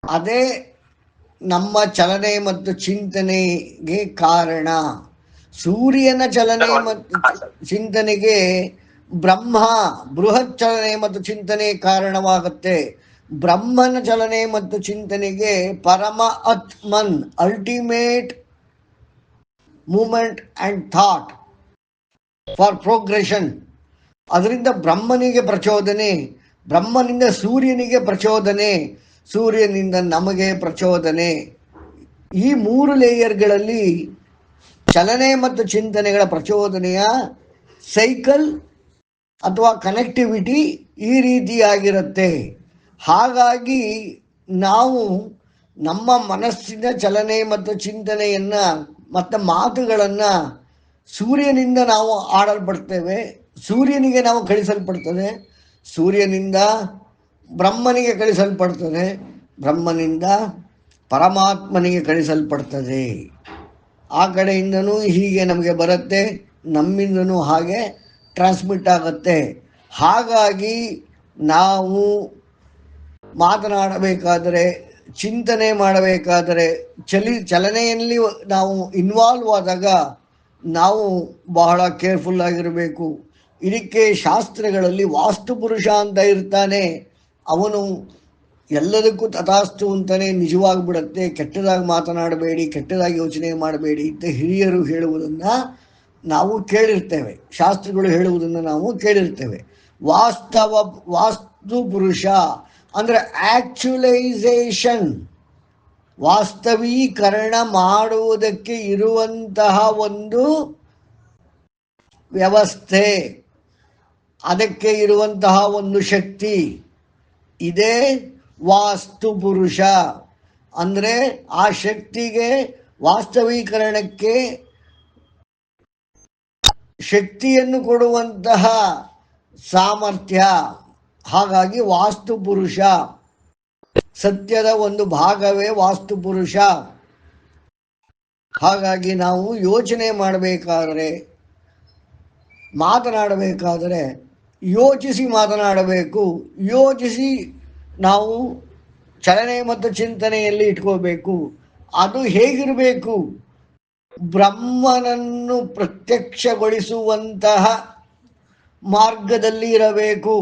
ಅದೇ ನಮ್ಮ ಚಲನೆ ಮತ್ತು ಚಿಂತನೆಗೆ ಕಾರಣ. ಸೂರ್ಯನ ಚಲನೆ ಮತ್ತು ಚಿಂತನೆಗೆ ಬ್ರಹ್ಮ ಬೃಹತ್ ಚಲನೆ ಮತ್ತು ಚಿಂತನೆ ಕಾರಣವಾಗುತ್ತೆ. ಬ್ರಹ್ಮನ ಚಲನೆ ಮತ್ತು ಚಿಂತನೆಗೆ ಪರಮ ಆತ್ಮನ್, ultimate moment and thought for progression. ಅದರಿಂದ ಬ್ರಹ್ಮನಿಗೆ ಪ್ರಚೋದನೆ, ಬ್ರಹ್ಮನಿಂದ ಸೂರ್ಯನಿಗೆ ಪ್ರಚೋದನೆ, ಸೂರ್ಯನಿಂದ ನಮಗೆ ಪ್ರಚೋದನೆ. ಈ ಮೂರು ಲೇಯರ್ಗಳಲ್ಲಿ ಚಲನೆ ಮತ್ತು ಚಿಂತನೆಗಳ ಪ್ರಚೋದನೆಯ ಸೈಕಲ್ ಅಥವಾ ಕನೆಕ್ಟಿವಿಟಿ ಈ ರೀತಿಯಾಗಿರುತ್ತೆ. ಹಾಗಾಗಿ ನಾವು ನಮ್ಮ ಮನಸ್ಸಿನ ಚಲನೆ ಮತ್ತು ಚಿಂತನೆಯನ್ನು ಮತ್ತು ಮಾತುಗಳನ್ನು ಸೂರ್ಯನಿಂದ ನಾವು ಆಡಲ್ಪಡ್ತೇವೆ, ಸೂರ್ಯನಿಗೆ ನಾವು ಕಳಿಸಲ್ಪಡ್ತದೆ, ಸೂರ್ಯನಿಂದ ಬ್ರಹ್ಮನಿಗೆ ಕಳಿಸಲ್ಪಡ್ತದೆ, ಬ್ರಹ್ಮನಿಂದ ಪರಮಾತ್ಮನಿಗೆ ಕಳಿಸಲ್ಪಡ್ತದೆ. ಆ ಕಡೆಯಿಂದನೂ ಹೀಗೆ ನಮಗೆ ಬರುತ್ತೆ, ನಮ್ಮಿಂದನೂ ಹಾಗೆ ಟ್ರಾನ್ಸ್ಮಿಟ್ ಆಗುತ್ತೆ. ಹಾಗಾಗಿ ನಾವು ಮಾತನಾಡಬೇಕಾದರೆ, ಚಿಂತನೆ ಮಾಡಬೇಕಾದರೆ, ಚಲನೆಯಲ್ಲಿ ನಾವು ಇನ್ವಾಲ್ವ್ ಆದಾಗ ನಾವು ಬಹಳ ಕೇರ್ಫುಲ್ ಆಗಿರಬೇಕು. ಇದಕ್ಕೆ ಶಾಸ್ತ್ರಗಳಲ್ಲಿ ವಾಸ್ತುಪುರುಷ ಅಂತ ಇರ್ತಾನೆ, ಅವನು ಎಲ್ಲದಕ್ಕೂ ತಥಾಸ್ತು ಅಂತಲೇ ನಿಜವಾಗಿಬಿಡುತ್ತೆ. ಕೆಟ್ಟದಾಗಿ ಮಾತನಾಡಬೇಡಿ, ಕೆಟ್ಟದಾಗಿ ಯೋಚನೆ ಮಾಡಬೇಡಿ ಅಂತ ಹಿರಿಯರು ಹೇಳುವುದನ್ನು ನಾವು ಕೇಳಿರ್ತೇವೆ, ಶಾಸ್ತ್ರಗಳು ಹೇಳುವುದನ್ನು ನಾವು ಕೇಳಿರ್ತೇವೆ. ವಾಸ್ತು ಪುರುಷ ಅಂದರೆ ಆ್ಯಕ್ಚುಲೈಸೇಷನ್, ವಾಸ್ತವೀಕರಣ ಮಾಡುವುದಕ್ಕೆ ಇರುವಂತಹ ಒಂದು ವ್ಯವಸ್ಥೆ, ಅದಕ್ಕೆ ಇರುವಂತಹ ಒಂದು ಶಕ್ತಿ, ಇದೇ ವಾಸ್ತು ಪುರುಷ. ಅಂದರೆ ಆ ಶಕ್ತಿಗೆ, ವಾಸ್ತವೀಕರಣಕ್ಕೆ ಶಕ್ತಿಯನ್ನು ಕೊಡುವಂತಹ ಸಾಮರ್ಥ್ಯ. ಹಾಗಾಗಿ ವಾಸ್ತು ಪುರುಷ, ಸತ್ಯದ ಒಂದು ಭಾಗವೇ ವಾಸ್ತು ಪುರುಷ. ಹಾಗಾಗಿ ನಾವು ಯೋಚನೆ ಮಾಡಬೇಕಾದರೆ, ಮಾತನಾಡಬೇಕಾದರೆ ಯೋಚಿಸಿ ಮಾತನಾಡಬೇಕು. ಯೋಚಿಸಿ ನಾವು ಚಲನೆ ಮತ್ತು ಚಿಂತನೆಯಲ್ಲಿ ಇಟ್ಕೋಬೇಕು. ಅದು ಹೇಗಿರಬೇಕು? ಬ್ರಹ್ಮನನ್ನು ಪ್ರತ್ಯಕ್ಷಗೊಳಿಸುವಂತಹ ಮಾರ್ಗದಲ್ಲಿ ಇರಬೇಕು.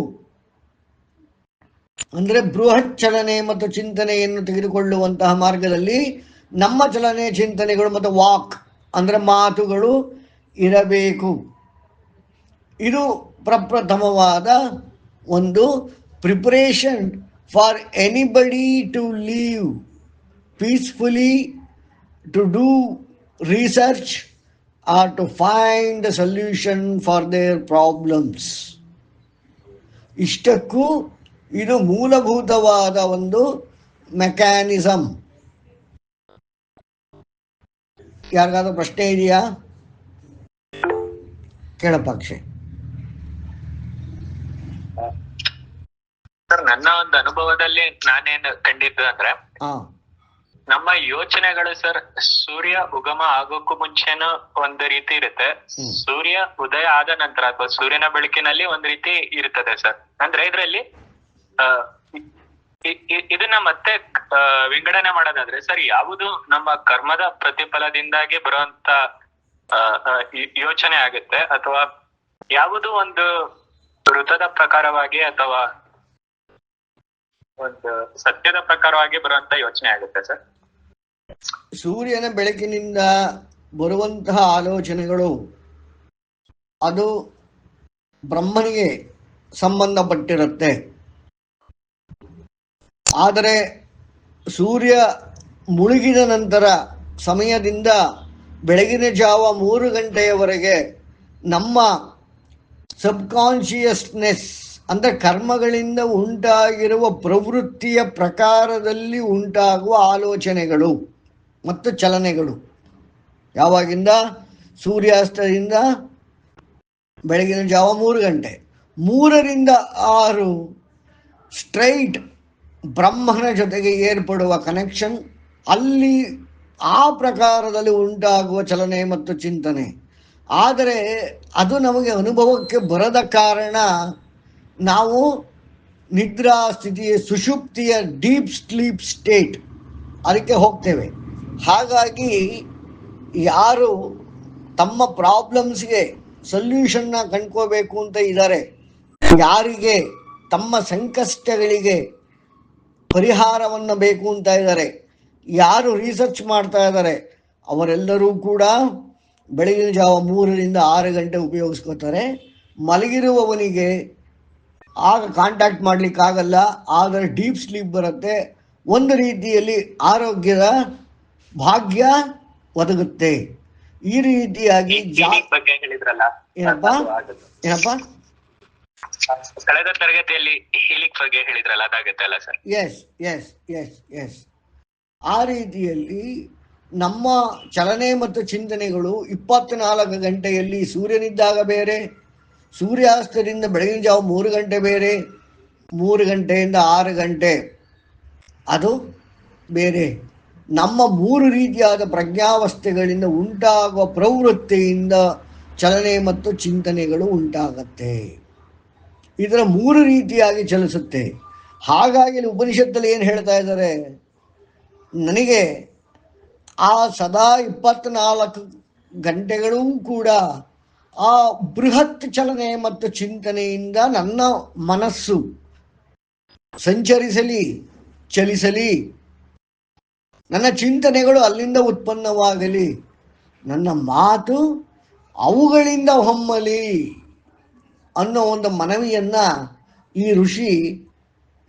ಅಂದರೆ ಬೃಹತ್ ಚಲನೆ ಮತ್ತು ಚಿಂತನೆಯನ್ನು ತೆಗೆದುಕೊಳ್ಳುವಂತಹ ಮಾರ್ಗದಲ್ಲಿ ನಮ್ಮ ಚಲನೆ, ಚಿಂತನೆಗಳು ಮತ್ತು ವಾಕ್ ಅಂದರೆ ಮಾತುಗಳು ಇರಬೇಕು. ಇದು ಪ್ರಪ್ರಥಮವಾದ ಒಂದು preparation for anybody to live peacefully, to do research or to find the solution for their problems. ಇಷ್ಟಕ್ಕೂ ಇದು ಮೂಲಭೂತವಾದ ಒಂದು ಮೆಕ್ಯಾನಿಸಮ್. ಯಾರಿಗಾದ್ರೂ ಪ್ರಶ್ನೆ ಇದೆಯಾ? ಕೇಳಪ್ಪ ಅಕ್ಷಯ್. ಸರ್, ನನ್ನ ಒಂದು ಅನುಭವದಲ್ಲಿ ನಾನೇನು ಕಂಡಿದ್ದು ಅಂದ್ರೆ, ನಮ್ಮ ಯೋಚನೆಗಳು ಸರ್ ಸೂರ್ಯ ಉಗಮ ಆಗೋಕ್ಕೂ ಮುಂಚೆನೂ ಒಂದು ರೀತಿ ಇರುತ್ತೆ, ಸೂರ್ಯ ಉದಯ ಆದ ನಂತರ ಅಥವಾ ಸೂರ್ಯನ ಬೆಳಕಿನಲ್ಲಿ ಒಂದ್ ರೀತಿ ಇರ್ತದೆ ಸರ್. ಅಂದ್ರೆ ಇದ್ರಲ್ಲಿ ಇದನ್ನ ಮತ್ತೆ ವಿಂಗಡಣೆ ಮಾಡೋದಾದ್ರೆ ಸರ್, ಯಾವುದು ನಮ್ಮ ಕರ್ಮದ ಪ್ರತಿಫಲದಿಂದಾಗಿ ಬರುವಂತ ಯೋಚನೆ ಆಗುತ್ತೆ, ಅಥವಾ ಯಾವುದು ಒಂದು ಋತದ ಪ್ರಕಾರವಾಗಿ ಅಥವಾ ಒಂದು ಸತ್ಯದ ಪ್ರಕಾರವಾಗಿ ಬರುವಂತ ಯೋಚನೆ ಆಗುತ್ತೆ ಸರ್? ಸೂರ್ಯನ ಬೆಳಕಿನಿಂದ ಬರುವಂತಹ ಆಲೋಚನೆಗಳು ಅದು ಬ್ರಹ್ಮನಿಗೆ ಸಂಬಂಧಪಟ್ಟಿರುತ್ತೆ. ಆದರೆ ಸೂರ್ಯ ಮುಳುಗಿದ ನಂತರ ಸಮಯದಿಂದ ಬೆಳಗಿನ ಜಾವ 3 ಗಂಟೆಯವರೆಗೆ ನಮ್ಮ ಸಬ್ಕಾನ್ಷಿಯಸ್ನೆಸ್ ಅಂದರೆ ಕರ್ಮಗಳಿಂದ ಉಂಟಾಗಿರುವ ಪ್ರವೃತ್ತಿಯ ಪ್ರಕಾರದಲ್ಲಿ ಉಂಟಾಗುವ ಆಲೋಚನೆಗಳು ಮತ್ತು ಚಲನೆಗಳು ಯಾವಾಗಿಂದ ಸೂರ್ಯಾಸ್ತದಿಂದ ಬೆಳಗಿನ ಜಾವ 3 ಗಂಟೆ, 3ರಿಂದ 6 ಸ್ಟ್ರೈಟ್ ಬ್ರಹ್ಮನ ಜೊತೆಗೆ ಏರ್ಪಡುವ ಕನೆಕ್ಷನ್, ಅಲ್ಲಿ ಆ ಪ್ರಕಾರದಲ್ಲಿ ಉಂಟಾಗುವ ಚಲನೆ ಮತ್ತು ಚಿಂತನೆ. ಆದರೆ ಅದು ನಮಗೆ ಅನುಭವಕ್ಕೆ ಬರದ ಕಾರಣ ನಾವು ನಿದ್ರಾ ಸ್ಥಿತಿಯ ಸುಷುಪ್ತಿಯ ಡೀಪ್ ಸ್ಲೀಪ್ ಸ್ಟೇಟ್ ಅದಕ್ಕೆ ಹೋಗ್ತೇವೆ. ಹಾಗಾಗಿ ಯಾರು ತಮ್ಮ ಪ್ರಾಬ್ಲಮ್ಸ್ಗೆ ಸೊಲ್ಯೂಷನ್ನ ಕಂಡ್ಕೋಬೇಕು ಅಂತ ಇದ್ದಾರೆ, ಯಾರಿಗೆ ತಮ್ಮ ಸಂಕಷ್ಟಗಳಿಗೆ ಪರಿಹಾರವನ್ನು ಬೇಕು ಅಂತ ಇದ್ದಾರೆ, ಯಾರು ರಿಸರ್ಚ್ ಮಾಡ್ತಾ ಇದ್ದಾರೆ, ಅವರೆಲ್ಲರೂ ಕೂಡ ಬೆಳಗಿನ ಜಾವ 3ರಿಂದ 6 ಗಂಟೆ ಉಪಯೋಗಿಸ್ಕೋತಾರೆ. ಮಲಗಿರುವವನಿಗೆ ಆಗ ಕಾಂಟ್ಯಾಕ್ಟ್ ಮಾಡಲಿಕ್ಕಾಗಲ್ಲ, ಆದರೆ ಡೀಪ್ ಸ್ಲೀಪ್ ಬರುತ್ತೆ. ಒಂದು ರೀತಿಯಲ್ಲಿ ಆರೋಗ್ಯದ ಭಾಗ್ಯ ಒದಗುತ್ತೆ. ಈ ರೀತಿಯಾಗಿ ಬಗ್ಗೆ ಹೇಳಿದ್ರಲ್ಲ, ಏನಪ್ಪ ಕಳೆದ ತರಗತಿಯಲ್ಲಿ ಹೀಲಿಂಗ್ ಬಗ್ಗೆ ಹೇಳಿದ್ರಲ್ಲ, ಅದಾಗುತ್ತೆ ಅಲ್ಲ sir? Yes yes yes yes ಆ ರೀತಿಯಲ್ಲಿ ನಮ್ಮ ಚಲನೆ ಮತ್ತು ಚಿಂತನೆಗಳು 24 ಗಂಟೆಯಲ್ಲಿ ಸೂರ್ಯನಿದ್ದಾಗ ಬೇರೆ, ಸೂರ್ಯಾಸ್ತದಿಂದ ಬೆಳಗಿನ ಜಾವ 3 ಗಂಟೆ ಬೇರೆ, 3 ಗಂಟೆಯಿಂದ 6 ಗಂಟೆ ಅದು ಬೇರೆ. ನಮ್ಮ 3 ರೀತಿಯಾದ ಪ್ರಜ್ಞಾವಸ್ಥೆಗಳಿಂದ ಉಂಟಾಗುವ ಪ್ರವೃತ್ತಿಯಿಂದ ಚಲನೆ ಮತ್ತು ಚಿಂತನೆಗಳು ಉಂಟಾಗತ್ತೆ. ಇದರ 3 ರೀತಿಯಾಗಿ ಚಲಿಸುತ್ತೆ. ಹಾಗಾಗಿ ಉಪನಿಷತ್ತಲ್ಲಿ ಏನು ಹೇಳ್ತಾ ಇದ್ದಾರೆ, ನನಗೆ ಆ ಸದಾ 24 ಗಂಟೆಗಳೂ ಕೂಡ ಆ ಬೃಹತ್ ಚಲನೆ ಮತ್ತು ಚಿಂತನೆಯಿಂದ ನನ್ನ ಮನಸ್ಸು ಸಂಚರಿಸಲಿ, ಚಲಿಸಲಿ, ನನ್ನ ಚಿಂತನೆಗಳು ಅಲ್ಲಿಂದ ಉತ್ಪನ್ನವಾಗಲಿ, ನನ್ನ ಮಾತು ಅವುಗಳಿಂದ ಹೊಮ್ಮಲಿ ಅನ್ನೋ ಒಂದು ಮನವಿಯನ್ನು ಈ ಋಷಿ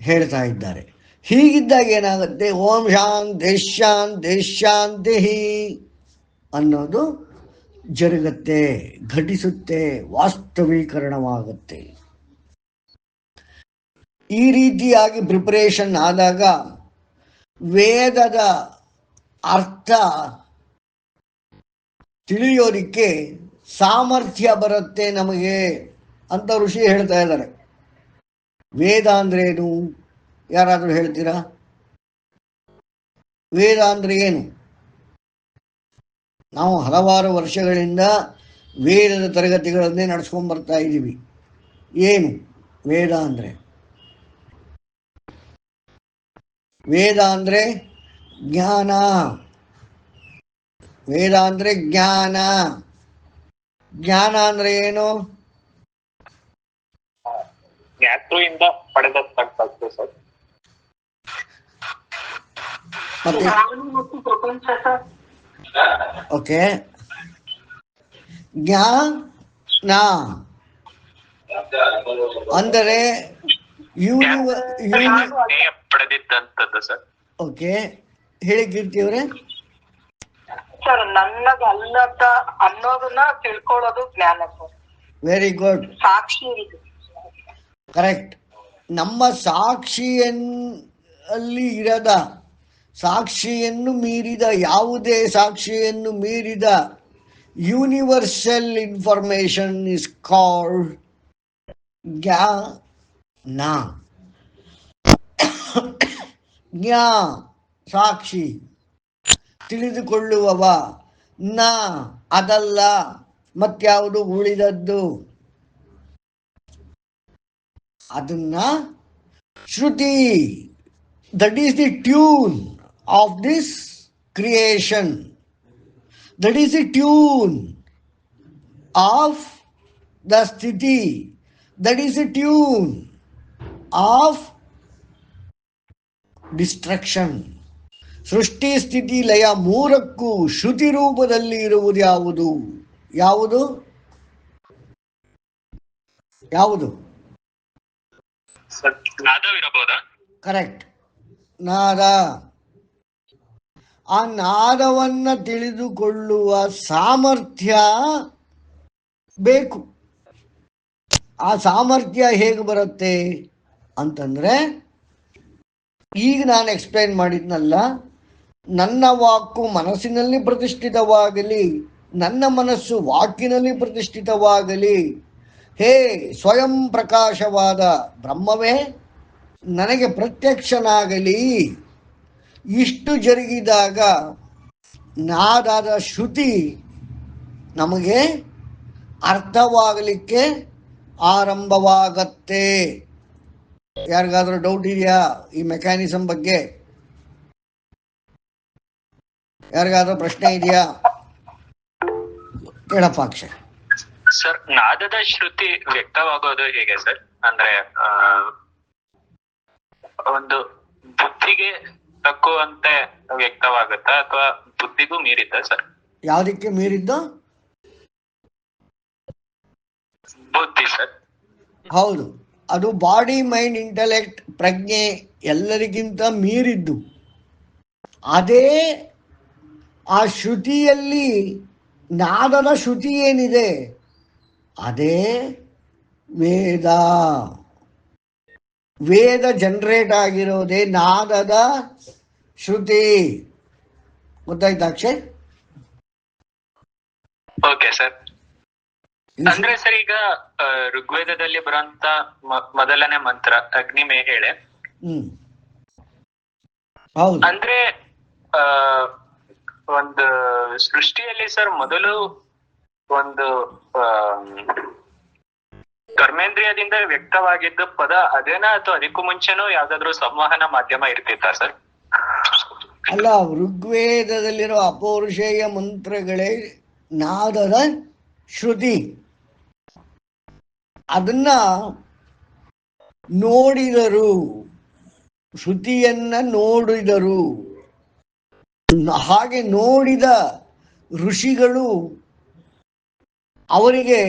ಹೇಳ್ತಾ ಇದ್ದಾರೆ. ಹೀಗಿದ್ದಾಗ ಏನಾಗುತ್ತೆ, ಓಂ ಶಾಂತಿ ಶಾಂತಿ ಶಾಂತಿ ಅನ್ನೋದು ಜರುಗತ್ತೆ, ಘಟಿಸುತ್ತೆ, ವಾಸ್ತವೀಕರಣವಾಗುತ್ತೆ. ಈ ರೀತಿಯಾಗಿ ಪ್ರಿಪರೇಷನ್ ಆದಾಗ ವೇದದ ಅರ್ಥ ತಿಳಿಯೋದಕ್ಕೆ ಸಾಮರ್ಥ್ಯ ಬರುತ್ತೆ ನಮಗೆ ಅಂತ ಋಷಿ ಹೇಳ್ತಾ ಇದ್ದಾರೆ. ವೇದ ಅಂದ್ರೇನು ಯಾರಾದರೂ ಹೇಳ್ತೀರಾ? ವೇದ ಅಂದ್ರೆ ಏನು? ನಾವು ಹಲವಾರು ವರ್ಷಗಳಿಂದ ವೇದದ ತರಗತಿಗಳನ್ನೇ ನಡೆಸ್ಕೊಂಡು ಬರ್ತಾ ಇದ್ದೀವಿ. ಏನು ವೇದ ಅಂದರೆ? ವೇದ ಅಂದರೆ ಜ್ಞಾನ. ವೇದ ಅಂದರೆ ಜ್ಞಾನ. ಜ್ಞಾನ ಅಂದ್ರೆ ಏನು? ಜ್ಞಾತೃಯಿಂದ ಪಡೆದದ್ದು ಸರ್. ಮತ್ತೆ ಓಕೆ, ಜ್ಞಾನ ಅಂದರೆ ಪಡೆದಿದ್ದಂಥದ್ದು ಸರ್. ಓಕೆ, ಹೇಳಿ ಕೀರ್ತಿ ಅವರೇ. ಸರ್, ನನ್ನದಲ್ಲದ ಅನ್ನೋದನ್ನ ತಿಳ್ಕೊಳ್ಳೋದು ಜ್ಞಾನ ಸರ್. ವೆರಿ ಗುಡ್, ಸಾಕ್ಷಿ ಕರೆಕ್ಟ್. ನಮ್ಮ ಸಾಕ್ಷಿಯಲ್ಲಿ ಇರದ, ಸಾಕ್ಷಿಯನ್ನು ಮೀರಿದ, ಯಾವುದೇ ಸಾಕ್ಷಿಯನ್ನು ಮೀರಿದ ಯೂನಿವರ್ಸಲ್ ಇನ್ಫಾರ್ಮೇಶನ್ ಇಸ್ ಕಾಲ್ಡ್ ಜ್ಞಾನ. ಜ್ಞಾ ಸಾಕ್ಷಿ, ತಿಳಿದುಕೊಳ್ಳುವವ, ನ ಅದಲ್ಲ, ಮತ್ಯಾವುದು ಉಳಿದದ್ದು, ಅದನ್ನ ಶ್ರುತಿ. That is the tune of this creation. That is the tune of the ಸ್ಥಿತಿ. That is the tune of destruction. ಸೃಷ್ಟಿ ಸ್ಥಿತಿ ಲಯ ಮೂರಕ್ಕೂ ಶ್ರುತಿ ರೂಪದಲ್ಲಿ ಇರುವುದು ಯಾವುದು? ಯಾವುದು? ಯಾವುದು? ನಾದವಿರಬಹುದಾ? ಕರೆಕ್ಟ್, ನಾದ. ಆ ನಾದವನ್ನು ತಿಳಿದುಕೊಳ್ಳುವ ಸಾಮರ್ಥ್ಯ ಬೇಕು. ಆ ಸಾಮರ್ಥ್ಯ ಹೇಗೆ ಬರುತ್ತೆ ಅಂತಂದರೆ, ಈಗ ನಾನು ಎಕ್ಸ್ಪ್ಲೈನ್ ಮಾಡಿದ್ನಲ್ಲ, ನನ್ನ ವಾಕು ಮನಸ್ಸಿನಲ್ಲಿ ಪ್ರತಿಷ್ಠಿತವಾಗಲಿ, ನನ್ನ ಮನಸ್ಸು ವಾಕಿನಲ್ಲಿ ಪ್ರತಿಷ್ಠಿತವಾಗಲಿ. ಹೇ ಸ್ವಯಂ ಪ್ರಕಾಶವಾದ ಬ್ರಹ್ಮವೇ ನನಗೆ ಪ್ರತ್ಯಕ್ಷನಾಗಲಿ. ಇಷ್ಟು ಜರುಗಿದಾಗ ನಾದಾದ ಶ್ರುತಿ ನಮಗೆ ಅರ್ಥವಾಗಲಿಕ್ಕೆ ಆರಂಭವಾಗತ್ತೆ. ಯಾರಿಗಾದ್ರೂ ಡೌಟ್ ಇದೆಯಾ ಈ ಮೆಕ್ಯಾನಿಸಮ್ ಬಗ್ಗೆ? ಯಾರಿಗಾದ್ರೂ ಪ್ರಶ್ನೆ ಇದೆಯಾ? ಕೇಳಪ್ಪ ಅಕ್ಷಯ್. ಸರ್, ನಾದದ ಶ್ರುತಿ ವ್ಯಕ್ತವಾಗೋದು ಹೇಗೆ ಸರ್? ಅಂದ್ರೆ ಒಂದು ಬುದ್ಧಿಗೆ ತಕ್ಕುವಂತೆ ವ್ಯಕ್ತವಾಗುತ್ತಾ ಅಥವಾ ಬುದ್ಧಿಗೂ ಮೀರಿದ್ದ ಸರ್? ಯಾವುದಕ್ಕೆ ಮೀರಿದ್ದು? ಬುದ್ಧಿ ಸರ್. ಹೌದು, ಅದು ಬಾಡಿ ಮೈಂಡ್ ಇಂಟೆಲೆಕ್ಟ್ ಪ್ರಜ್ಞೆ ಎಲ್ಲರಿಗಿಂತ ಮೀರಿದ್ದು. ಅದೇ ಆ ಶ್ರುತಿಯಲ್ಲಿ, ನಾದದ ಶ್ರುತಿ ಏನಿದೆ ಅದೇ ವೇದ. ವೇದ ಜನರೇಟ್ ಆಗಿರೋದೇ ನಾದದ ಶ್ರುತಿ. ಗೊತ್ತಾಯ್ತಾ ಅಕ್ಷಯ್? Okay sir. ಅಂದ್ರೆ ಸರ್, ಈಗ ಋಗ್ವೇದದಲ್ಲಿ ಬರುವಂತ ಮೊದಲನೇ ಮಂತ್ರ ಅಗ್ನಿಮೇ ಹೇಳೆ. ಹೌದು. ಅಂದ್ರೆ ಒಂದು ಸೃಷ್ಟಿಯಲ್ಲಿ ಸರ್ ಮೊದಲು ಒಂದು ಕರ್ಮೇಂದ್ರಿಯದಿಂದ ವ್ಯಕ್ತವಾಗಿದ್ದ ಪದ ಅದೇನಾ ಅಥವಾ ಅದಕ್ಕೂ ಮುಂಚೆನೂ ಯಾವ್ದಾದ್ರು ಸಂವಹನ ಮಾಧ್ಯಮ ಇರ್ತಿತ್ತ ಸರ್? ಅಲ್ಲ, ಋಗ್ವೇದದಲ್ಲಿರೋ ಅಪೌರುಷೇಯ ಮಂತ್ರಗಳೇ ನಾದದ ಶ್ರುತಿ. ಅದನ್ನ ನೋಡಿದರು, ಶ್ರುತಿಯನ್ನ ನೋಡಿದರು. ಹಾಗೆ ನೋಡಿದ ಋಷಿಗಳು ಅವರಿಗೆ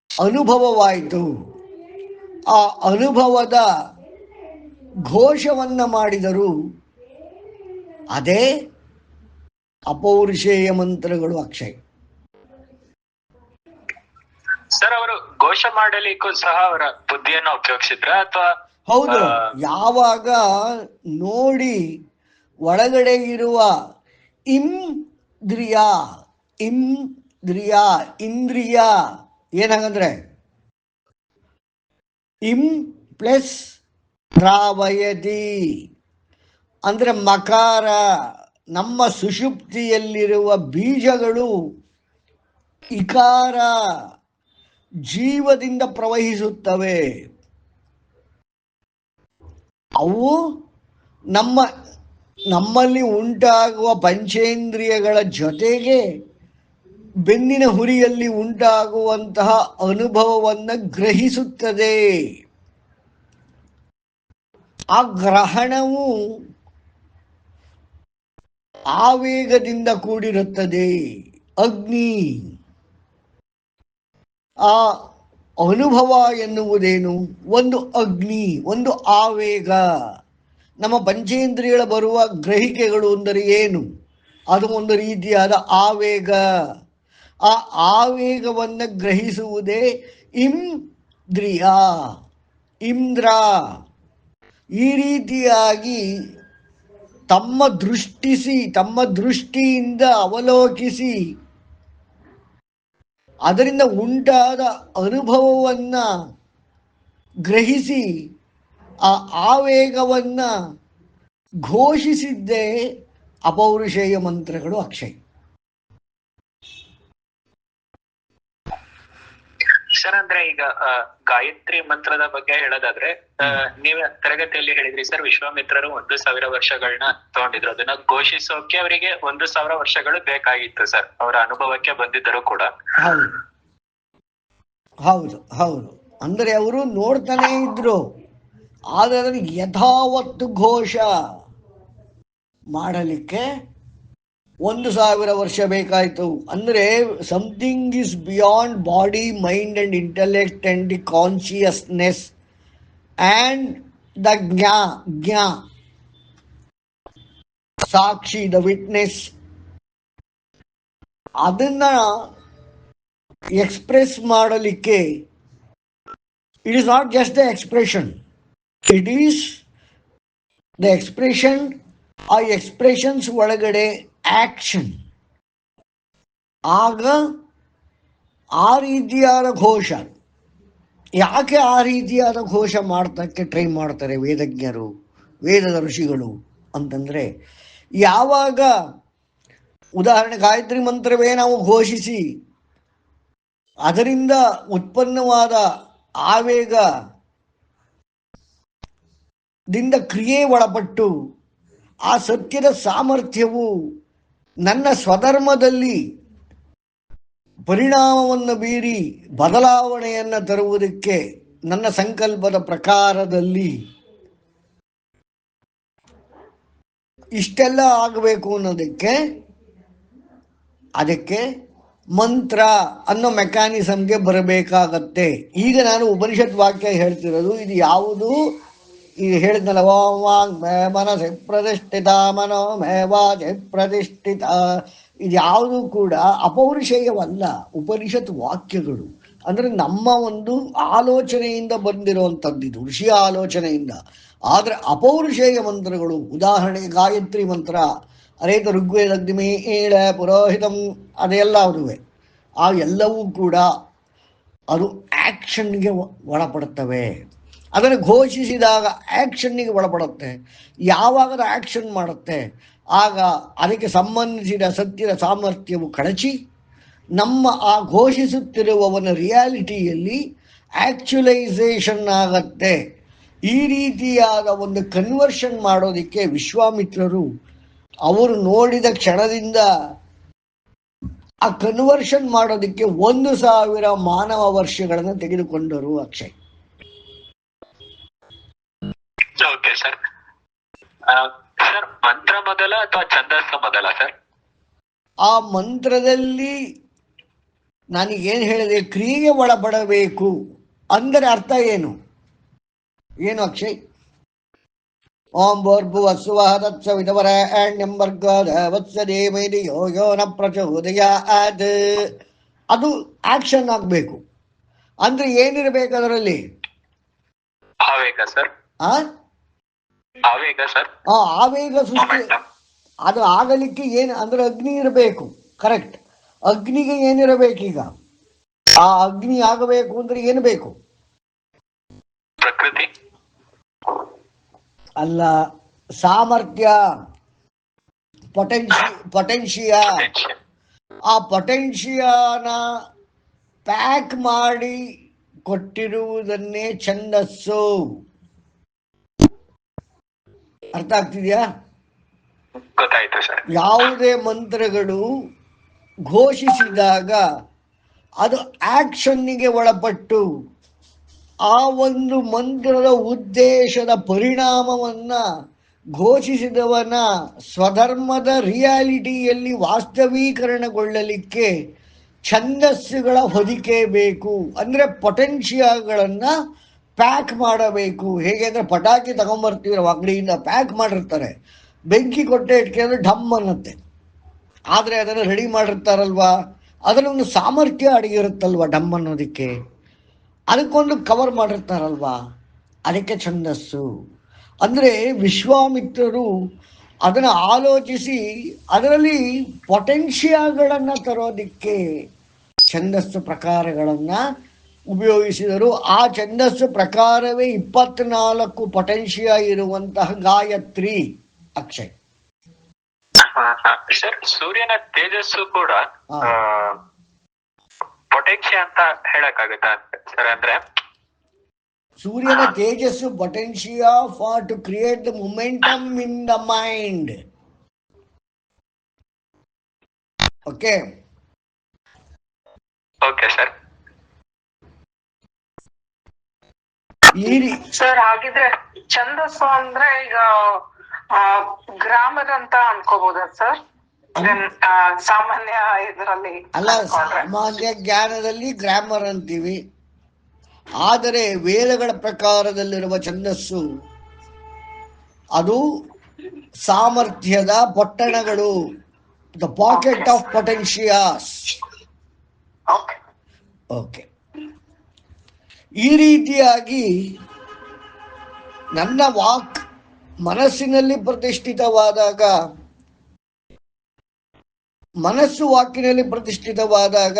ಅನುಭವವಾಯಿತು. ಆ ಅನುಭವದ ಘೋಷವನ್ನು ಮಾಡಿದರು. ಅದೇ ಅಪೌರುಷೇಯ ಮಂತ್ರಗಳು ಅಕ್ಷಯ್. ಸರ್, ಅವರು ಘೋಷ ಮಾಡಲಿಕ್ಕೂ ಸಹ ಅವರ ಬುದ್ಧಿಯನ್ನು ಉಪಯೋಗಿಸಿದ್ರ ಅಥವಾ? ಹೌದು. ಯಾವಾಗ ನೋಡಿ ಒಳಗಡೆ ಇರುವ ಇಂದ್ರಿಯ ಏನಾಗಂದ್ರೆ ಇಂ ಪ್ಲಸ್ ದ್ರಾವಯತಿ ಅಂದ್ರೆ ಮಕಾರ, ನಮ್ಮ ಸುಷುಪ್ತಿಯಲ್ಲಿರುವ ಬೀಜಗಳು ಇಕಾರ ಜೀವದಿಂದ ಪ್ರವಹಿಸುತ್ತವೆ. ಅವು ನಮ್ಮಲ್ಲಿ ಉಂಟಾಗುವ ಪಂಚೇಂದ್ರಿಯಗಳ ಜೊತೆಗೆ ಬೆನ್ನಿನ ಹುರಿಯಲ್ಲಿ ಉಂಟಾಗುವಂತಹ ಅನುಭವವನ್ನು ಗ್ರಹಿಸುತ್ತದೆ. ಆ ಗ್ರಹಣವು ಆವೇಗದಿಂದ ಕೂಡಿರುತ್ತದೆ. ಅಗ್ನಿ, ಆ ಅನುಭವ ಎನ್ನುವುದೇನು? ಒಂದು ಅಗ್ನಿ, ಒಂದು ಆವೇಗ. ನಮ್ಮ ಪಂಚೇಂದ್ರಿಯಗಳ ಬರುವ ಗ್ರಹಿಕೆಗಳು ಅಂದರೆ ಏನು? ಅದು ಒಂದು ರೀತಿಯಾದ ಆವೇಗ. ಆ ಆವೇಗವನ್ನು ಗ್ರಹಿಸುವುದೇ ಇಂದ್ರಿಯ, ಇಂದ್ರ. ಈ ರೀತಿಯಾಗಿ ತಮ್ಮ ದೃಷ್ಟಿಯಿಂದ ಅವಲೋಕಿಸಿ ಅದರಿಂದ ಉಂಟಾದ ಅನುಭವವನ್ನು ಗ್ರಹಿಸಿ ಆ ಆವೇಗವನ್ನು ಘೋಷಿಸಿದ್ದೇ ಅಪೌರುಷೇಯ ಮಂತ್ರಗಳು ಅಕ್ಷಯ್. ಸರ್ ಅಂದ್ರೆ ಈಗ ಗಾಯತ್ರಿ ಮಂತ್ರದ ಬಗ್ಗೆ ಹೇಳೋದಾದ್ರೆ ನೀವ್ ತರಗತಿಯಲ್ಲಿ ಹೇಳಿದ್ರಿ ಸರ್, ವಿಶ್ವಾಮಿತ್ರರು 1,000 ವರ್ಷಗಳನ್ನ ತಗೊಂಡಿದ್ರು. ಅದನ್ನ ಘೋಷಿಸೋಕೆ ಅವರಿಗೆ 1,000 ವರ್ಷಗಳು ಬೇಕಾಗಿತ್ತು ಸರ್, ಅವರ ಅನುಭವಕ್ಕೆ ಬಂದಿದ್ದರು ಕೂಡ. ಹೌದು ಹೌದು ಹೌದು. ಅಂದರೆ ಅವರು ನೋಡ್ತಾನೇ ಇದ್ರು, ಆದರೆ ಅದನ್ನು ಯಥಾವತ್ತು ಘೋಷ ಮಾಡಲಿಕ್ಕೆ 1,000 ವರ್ಷ ಬೇಕಾಯಿತು. ಅಂದರೆ something is beyond body, mind and intellect and the consciousness and the ಜ್ಞಾ ಸಾಕ್ಷಿ, ದ ವಿಟ್ನೆಸ್. ಅದನ್ನು ಎಕ್ಸ್ಪ್ರೆಸ್ ಮಾಡಲಿಕ್ಕೆ it is not just the expression, it is the expression. ಆ ಎಕ್ಸ್ಪ್ರೆಷನ್ಸ್ ಒಳಗಡೆ ಆಕ್ಷನ್. ಆಗ ಆ ರೀತಿಯಾದ ಘೋಷ. ಯಾಕೆ ಆ ರೀತಿಯಾದ ಘೋಷ ಮಾಡ್ತಕ್ಕೆ ಟ್ರೈ ಮಾಡ್ತಾರೆ ವೇದಜ್ಞರು, ವೇದದ ಋಷಿಗಳು ಅಂತಂದರೆ, ಯಾವಾಗ ಉದಾಹರಣೆ ಗಾಯತ್ರಿ ಮಂತ್ರವೇ ನಾವು ಘೋಷಿಸಿ ಅದರಿಂದ ಉತ್ಪನ್ನವಾದ ಆವೇಗದಿಂದ ಕ್ರಿಯೆ ಒಳಪಟ್ಟು ಆ ಸತ್ಯದ ಸಾಮರ್ಥ್ಯವು ನನ್ನ ಸ್ವಧರ್ಮದಲ್ಲಿ ಪರಿಣಾಮವನ್ನು ಬೀರಿ ಬದಲಾವಣೆಯನ್ನು ತರುವುದಕ್ಕೆ ನನ್ನ ಸಂಕಲ್ಪದ ಪ್ರಕಾರದಲ್ಲಿ ಇಷ್ಟೆಲ್ಲ ಆಗಬೇಕು ಅನ್ನೋದಕ್ಕೆ ಅದಕ್ಕೆ ಮಂತ್ರ ಅನ್ನೋ ಮೆಕ್ಯಾನಿಸಮ್ಗೆ ಬರಬೇಕಾಗತ್ತೆ. ಈಗ ನಾನು ಉಪನಿಷತ್ ವಾಕ್ಯ ಹೇಳ್ತಿರೋದು ಇದು ಯಾವುದು, ಈಗ ಹೇಳಿದ್ನಲ್ಲ, ಓಂ ಮನಸ್ಸೆ ಪ್ರತಿಷ್ಠಿತ ಮನೋ ಮೇವಾಜೆ ಪ್ರತಿಷ್ಠಿತ, ಇದು ಯಾವುದು ಕೂಡ ಅಪೌರುಷೇಯವಲ್ಲ, ಉಪನಿಷತ್ ವಾಕ್ಯಗಳು. ಅಂದರೆ ನಮ್ಮ ಒಂದು ಆಲೋಚನೆಯಿಂದ ಬಂದಿರುವಂಥದ್ದು, ಇದು ಋಷಿಯ ಆಲೋಚನೆಯಿಂದ. ಆದರೆ ಅಪೌರುಷೇಯ ಮಂತ್ರಗಳು, ಉದಾಹರಣೆಗೆ ಗಾಯತ್ರಿ ಮಂತ್ರ, ಅನೇಕ ಋಗ್ವೇದ ಅಗ್ನಿಮೇ ಏಳ ಪುರೋಹಿತಂ, ಅದೆಲ್ಲ ಅದುವೆ. ಆ ಎಲ್ಲವೂ ಕೂಡ ಅದು ಆ್ಯಕ್ಷನ್ಗೆ ಒಳಪಡುತ್ತವೆ. ಅದನ್ನು ಘೋಷಿಸಿದಾಗ ಆ್ಯಕ್ಷನ್ನಿಗೆ ಒಳಪಡುತ್ತೆ. ಯಾವಾಗ ಅದು ಆ್ಯಕ್ಷನ್ ಮಾಡುತ್ತೆ ಆಗ ಅದಕ್ಕೆ ಸಂಬಂಧಿಸಿದ ಸತ್ಯದ ಸಾಮರ್ಥ್ಯವು ಕಳಚಿ ನಮ್ಮ ಆ ಘೋಷಿಸುತ್ತಿರುವವನ ರಿಯಾಲಿಟಿಯಲ್ಲಿ ಆ್ಯಕ್ಚುಲೈಸೇಷನ್ ಆಗತ್ತೆ. ಈ ರೀತಿಯಾದ ಒಂದು ಕನ್ವರ್ಷನ್ ಮಾಡೋದಕ್ಕೆ ವಿಶ್ವಾಮಿತ್ರರು ಅವರು ನೋಡಿದ ಕ್ಷಣದಿಂದ ಆ ಕನ್ವರ್ಷನ್ ಮಾಡೋದಕ್ಕೆ 1,000 ಮಾನವ ವರ್ಷಗಳನ್ನು ತೆಗೆದುಕೊಂಡರು ಅಕ್ಷಯ್. Okay sir. ಸರ್ ಮಂತ್ರ ಮೊದಲ ಅಥವಾ ಛಂದಸ್ಸು ಮೊದಲ ಸರ್? ಆ ಮಂತ್ರದಲ್ಲಿ ನನಗೇನು ಹೇಳಿದೆ, ಕ್ರಿಯೆಗೆ ಒಳಪಡಬೇಕು ಅಂದರೆ ಅರ್ಥ ಏನು ಏನು ಅಕ್ಷಯ್? ಓಂ ಭೂರ್ಭುವಸ್ಸುವಃ ತತ್ಸವಿತುರ್ವರೆಣ್ಯಂ ವತ್ಸದೇವೈರ್ಯೋ ಯೋ ನ ಪ್ರಚೋದಯಾತ್. ಅದು ಆಕ್ಷನ್ ಆಗಬೇಕು. ಅಂದ್ರೆ ಏನಿರಬೇಕು ಅದರಲ್ಲಿ? ಆವೇಗ ಸರ್. ಆವೇಗ ಸರ್. ಆವೇಗ ಸೃಷ್ಟಿ. ಅದು ಆಗಲಿಕ್ಕೆ ಏನು ಅಂದ್ರೆ ಅಗ್ನಿ ಇರಬೇಕು. ಕರೆಕ್ಟ್. ಅಗ್ನಿಗೆ ಏನಿರಬೇಕೀಗ? ಆ ಅಗ್ನಿ ಆಗಬೇಕು ಅಂದ್ರೆ ಏನು ಬೇಕು? ಪ್ರಕೃತಿ ಅಲ್ಲ, ಸಾಮರ್ಥ್ಯ, ಪೊಟೆನ್ಷಿಯ. ಆ ಪೊಟೆನ್ಷಿಯನ ಪ್ಯಾಕ್ ಮಾಡಿ ಕೊಟ್ಟಿರುವುದನ್ನೇ ಛಂದಸ್ಸು. ಅರ್ಥ ಆಗ್ತಿದ್ಯಾ? ಗೊತ್ತಾಯ್ತು ಸರ್. ಯಾವುದೇ ಮಂತ್ರಗಳು ಘೋಷಿಸಿದಾಗ ಅದು ಆಕ್ಷನ್ನಿಗೆ ಒಳಪಟ್ಟು ಆ ಒಂದು ಮಂತ್ರದ ಉದ್ದೇಶದ ಪರಿಣಾಮವನ್ನ ಘೋಷಿಸಿದವನ ಸ್ವಧರ್ಮದ ರಿಯಾಲಿಟಿಯಲ್ಲಿ ವಾಸ್ತವೀಕರಣಗೊಳ್ಳಲಿಕ್ಕೆ ಛಂದಸ್ಸುಗಳ ಹೊದಿಕೆ ಬೇಕು. ಅಂದರೆ ಪೊಟೆನ್ಷಿಯಲ್ಗಳನ್ನು ಪ್ಯಾಕ್ ಮಾಡಬೇಕು. ಹೇಗೆ ಅಂದರೆ ಪಟಾಕಿ ತಗೊಂಬರ್ತೀವಿ ಅಂಗಡಿಯಿಂದ, ಪ್ಯಾಕ್ ಮಾಡಿರ್ತಾರೆ, ಬೆಂಕಿ ಕೊಟ್ಟೆ ಇಟ್ಕೊಂಡ್ರೆ ಢಮ್ ಅನ್ನತ್ತೆ. ಆದರೆ ಅದನ್ನು ರೆಡಿ ಮಾಡಿರ್ತಾರಲ್ವಾ, ಅದರೊಂದು ಸಾಮರ್ಥ್ಯ ಅಡಗಿರುತ್ತಲ್ವ ಢಮ್ ಅನ್ನೋದಕ್ಕೆ, ಅದಕ್ಕೊಂದು ಕವರ್ ಮಾಡಿರ್ತಾರಲ್ವಾ, ಅದಕ್ಕೆ ಛಂದಸ್ಸು. ಅಂದರೆ ವಿಶ್ವಾಮಿತ್ರರು ಅದನ್ನು ಆಲೋಚಿಸಿ ಅದರಲ್ಲಿ ಪೊಟೆನ್ಷಿಯಲ್ಗಳನ್ನು ತರೋದಕ್ಕೆ ಛಂದಸ್ಸು ಪ್ರಕಾರಗಳನ್ನು ಉಪಯೋಗಿಸಿದರು. ಆ ಛಂದಸ್ಸು ಪ್ರಕಾರವೇ 24 ಪೊಟೆನ್ಷಿಯಲ್ ಇರುವಂತಹ ಗಾಯತ್ರಿ ಅಕ್ಷಯ್. ಸರ್, ಸೂರ್ಯನ ತೇಜಸ್ಸು ಕೂಡ ಹಾ. ಪೊಟೆನ್ಷಿಯ ಅಂತ ಹೇಳಕ್ಕಾಗತ್ತಾ ಸರ್? ಅಂದ್ರೆ ಸೂರ್ಯನ ತೇಜಸ್ಸು potential for to create the momentum in the mind. Okay okay sir. Sir ಹಾಗಿದ್ರೆ ಛಂದಸ್ಸು ಅಂದ್ರೆ ಈಗ ಗ್ರಾಮರ್ ಅಂತ ಅನ್ಕೋಬಹುದಾ ಸರ್? ಸಾಮಾನ್ಯ ಇದರಲ್ಲಿ ಅಲ್ಲ, ಸಾಮಾನ್ಯ ಜ್ಞಾನದಲ್ಲಿ ಗ್ರಾಮರ್ ಅಂತೀವಿ, ಆದರೆ ವೇದಗಳ ಪ್ರಕಾರದಲ್ಲಿರುವ ಛಂದಸ್ಸು ಅದು ಸಾಮರ್ಥ್ಯದ ಪೊಟ್ಟಣಗಳು, ದ ಪಾಕೆಟ್ ಆಫ್ ಪೊಟೆನ್ಷಿಯಾಸ್. ಓಕೆ, ಈ ರೀತಿಯಾಗಿ ನನ್ನ ವಾಕ್ ಮನಸ್ಸಿನಲ್ಲಿ ಪ್ರತಿಷ್ಠಿತವಾದಾಗ, ಮನಸ್ಸು ವಾಕಿನಲ್ಲಿ ಪ್ರತಿಷ್ಠಿತವಾದಾಗ,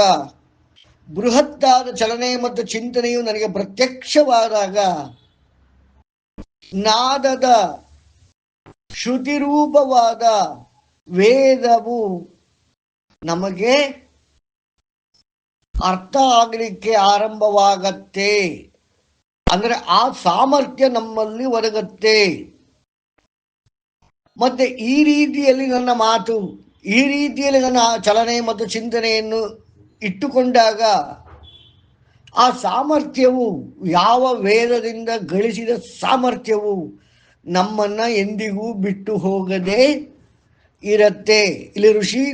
ಬೃಹತ್ತಾದ ಚಲನೆ ಮತ್ತು ಚಿಂತನೆಯು ನನಗೆ ಪ್ರತ್ಯಕ್ಷವಾದಾಗ, ನಾದದ ಶ್ರುತಿರೂಪವಾದ ವೇದವು ನಮಗೆ ಅರ್ಥ ಆಗಲಿಕ್ಕೆ ಆರಂಭವಾಗತ್ತೆ. ಅಂದ್ರೆ ಆ ಸಾಮರ್ಥ್ಯ ನಮ್ಮಲ್ಲಿ ಒದಗತ್ತೆ. ಮತ್ತೆ ಈ ರೀತಿಯಲ್ಲಿ ನನ್ನ ಮಾತು, ಈ ರೀತಿಯಲ್ಲಿ ನನ್ನ ಚಲನೆ ಮತ್ತು ಚಿಂತನೆಯನ್ನು ಇಟ್ಟುಕೊಂಡಾಗ ಆ ಸಾಮರ್ಥ್ಯವು, ಯಾವ ವೇದದಿಂದ ಗಳಿಸಿದ ಸಾಮರ್ಥ್ಯವು ನಮ್ಮನ್ನ ಎಂದಿಗೂ ಬಿಟ್ಟು ಹೋಗದೆ ಇರತ್ತೆ. ಇಲ್ಲಿ ಋಷಿ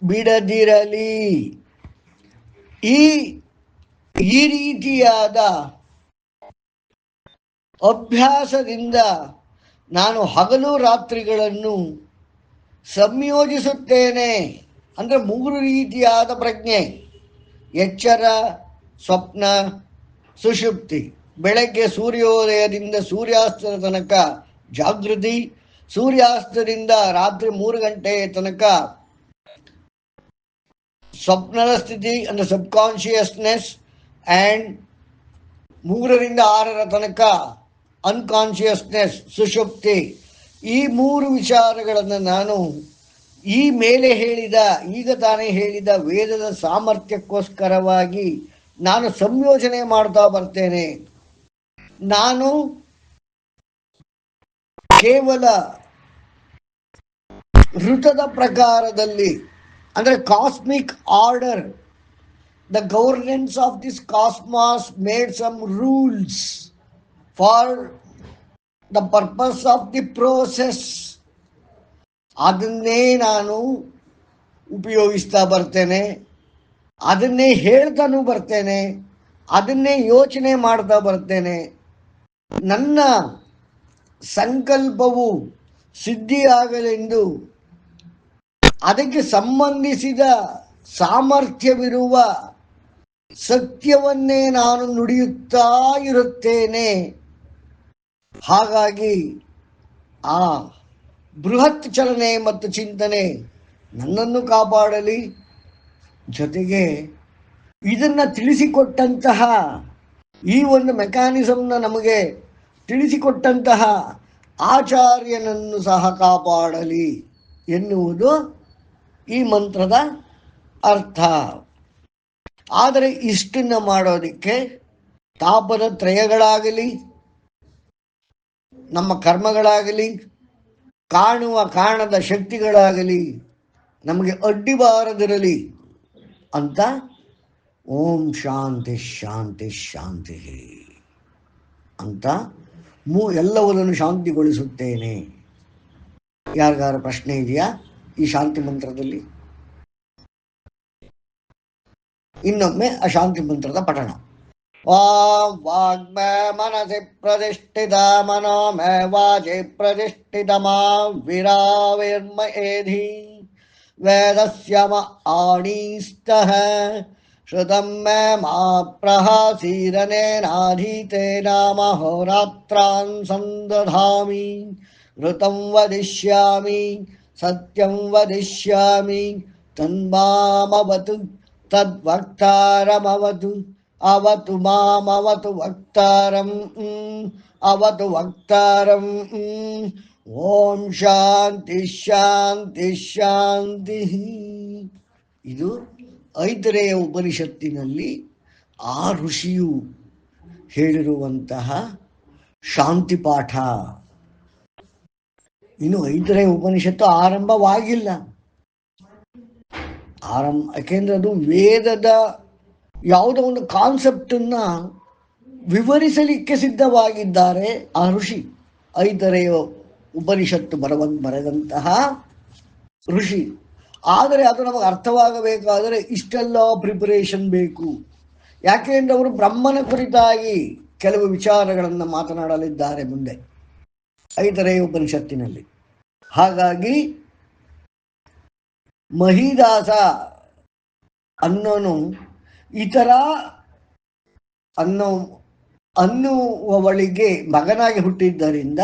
ಬಿಡದಿರಲಿ. ಈ ರೀತಿಯಾದ ಅಭ್ಯಾಸದಿಂದ ನಾನು ಹಗಲು ರಾತ್ರಿಗಳನ್ನು ಸಂಯೋಜಿಸುತ್ತೇನೆ. ಅಂದರೆ 3 ರೀತಿಯಾದ ಪ್ರಜ್ಞೆ: ಎಚ್ಚರ, ಸ್ವಪ್ನ, ಸುಷುಪ್ತಿ. ಬೆಳಗ್ಗೆ ಸೂರ್ಯೋದಯದಿಂದ ಸೂರ್ಯಾಸ್ತದ ತನಕ ಜಾಗೃತಿ, ಸೂರ್ಯಾಸ್ತದಿಂದ ರಾತ್ರಿ 3 ಗಂಟೆಯ ತನಕ ಸ್ವಪ್ನದ ಸ್ಥಿತಿ ಅಂದರೆ ಸಬ್ಕಾನ್ಷಿಯಸ್ನೆಸ್, ಆ್ಯಂಡ್ 3 ರಿಂದ 6 ತನಕ ಅನ್ಕಾನ್ಷಿಯಸ್ನೆಸ್, ಸುಷುಪ್ತಿ. ಈ 3 ವಿಚಾರಗಳನ್ನು ನಾನು ಈ ಮೇಲೆ ಹೇಳಿದ, ಈಗ ತಾನೇ ಹೇಳಿದ ವೇದದ ಸಾಮರ್ಥ್ಯಕ್ಕೋಸ್ಕರವಾಗಿ ನಾನು ಸಂಯೋಜನೆ ಮಾಡ್ತಾ ಬರ್ತೇನೆ. ನಾನು ಕೇವಲ ಋತದ ಪ್ರಕಾರದಲ್ಲಿ, ಅಂದರೆ cosmic order, the governance of this cosmos made some rules for the purpose of the process. ಅದನ್ನೇ ನಾನು ಉಪಯೋಗಿಸ್ತಾ ಬರ್ತೇನೆ, ಅದನ್ನೇ ಹೇಳ್ತಾನೂ ಬರ್ತೇನೆ, ಅದನ್ನೇ ಯೋಚನೆ ಮಾಡ್ತಾ ಬರ್ತೇನೆ. ನನ್ನ ಸಂಕಲ್ಪವು ಸಿದ್ಧಿಯಾಗಲೆಂದು ಅದಕ್ಕೆ ಸಂಬಂಧಿಸಿದ ಸಾಮರ್ಥ್ಯವಿರುವ ಸತ್ಯವನ್ನೇ ನಾನು ನುಡಿಯುತ್ತಾ ಇರುತ್ತೇನೆ. ಹಾಗಾಗಿ ಆ ಬೃಹತ್ ಚಲನೆ ಮತ್ತು ಚಿಂತನೆ ನನ್ನನ್ನು ಕಾಪಾಡಲಿ. ಜೊತೆಗೆ ಇದನ್ನು ತಿಳಿಸಿಕೊಟ್ಟಂತಹ, ಈ ಒಂದು ಮೆಕ್ಯಾನಿಸಮ್ನ ನಮಗೆ ತಿಳಿಸಿಕೊಟ್ಟಂತಹ ಆಚಾರ್ಯನನ್ನು ಸಹ ಕಾಪಾಡಲಿ ಎನ್ನುವುದು ಈ ಮಂತ್ರದ ಅರ್ಥ. ಆದರೆ ಇಷ್ಟನ್ನು ಮಾಡೋದಕ್ಕೆ ತಾಪದ ತ್ರಯಗಳಾಗಲಿ, ನಮ್ಮ ಕರ್ಮಗಳಾಗಲಿ, ಕಾಣುವ ಕಾಣದ ಶಕ್ತಿಗಳಾಗಲಿ ನಮಗೆ ಅಡ್ಡಿಬಾರದಿರಲಿ ಅಂತ ಓಂ ಶಾಂತಿ ಶಾಂತಿ ಶಾಂತಿ ಅಂತ ಎಲ್ಲವನ್ನೂ ಶಾಂತಿಗೊಳಿಸುತ್ತೇನೆ. ಯಾರಿಗಾರ ಪ್ರಶ್ನೆ ಇದೆಯಾ ಈ ಶಾಂತಿ ಮಂತ್ರದಲ್ಲಿ? ಇನ್ನೊಮ್ಮೆ ಆ ಶಾಂತಿ ಮಂತ್ರದ ಪಠಣ. ವಾಂ ವಾಗ್ಮೇ ಮನಸಿ ಪ್ರತಿಷ್ಠಿತ ಮನೋ ಮೇ ವಾಚಿ ಪ್ರತಿಷ್ಠಿತ ಮಾ ವಿರಾವಿರ್ಮ ಏಧಿ ವೇದಸ್ಯ ಮ ಆಣೀಸ್ತಃ ಶ್ರುತಂ ಮೇ ಮಾ ಪ್ರಹಾಸೀರನೇನಾಧೀತೇನ ಮಹೋರಾತ್ರಾನ್ ಸಂದಧಾಮಿ ಋತಂ ವದಿಷ್ಯಾಮಿ ಸತ್ಯಂ ವದಿಷ್ಯಾಮಿ ತನ್ಮಾಮವತು ತದ್ವಕ್ತಾರಮವತು ಅವತು ಮಾಮವತು ವಕ್ತಾರಂ ಅವತು ವಕ್ತಾರಂ ಓಂ ಶಾಂತಿ ಶಾಂತಿ ಶಾಂತಿ. ಇದು ಐತರೇಯ ಉಪನಿಷತ್ತಿನಲ್ಲಿ ಆ ಋಷಿಯು ಹೇಳಿರುವಂತಹ ಶಾಂತಿ ಪಾಠ. ಇನ್ನು ಐತರೇಯ ಉಪನಿಷತ್ತು ಆರಂಭವಾಗಿಲ್ಲ. ಯಾಕೆಂದ್ರೆ ಅದು ವೇದದ ಯಾವುದೋ ಒಂದು ಕಾನ್ಸೆಪ್ಟನ್ನ ವಿವರಿಸಲಿಕ್ಕೆ ಸಿದ್ಧವಾಗಿದ್ದಾರೆ ಆ ಋಷಿ. ಐತರೇಯ ಉಪನಿಷತ್ತು ಬರೆದಂತಹ ಋಷಿ. ಆದರೆ ಅದು ನಮಗೆ ಅರ್ಥವಾಗಬೇಕಾದರೆ ಇಷ್ಟೆಲ್ಲ ಪ್ರಿಪರೇಷನ್ ಬೇಕು. ಯಾಕೆಂದ್ರೆ ಅವರು ಬ್ರಹ್ಮನ ಕುರಿತಾಗಿ ಕೆಲವು ವಿಚಾರಗಳನ್ನು ಮಾತನಾಡಲಿದ್ದಾರೆ ಮುಂದೆ ಐತರೇಯ ಉಪನಿಷತ್ತಿನಲ್ಲಿ. ಹಾಗಾಗಿ ಮಹಿದಾಸ ಅನ್ನೋನು ಇತರ ಅನ್ನುವವಳಿಗೆ ಮಗನಾಗಿ ಹುಟ್ಟಿದ್ದರಿಂದ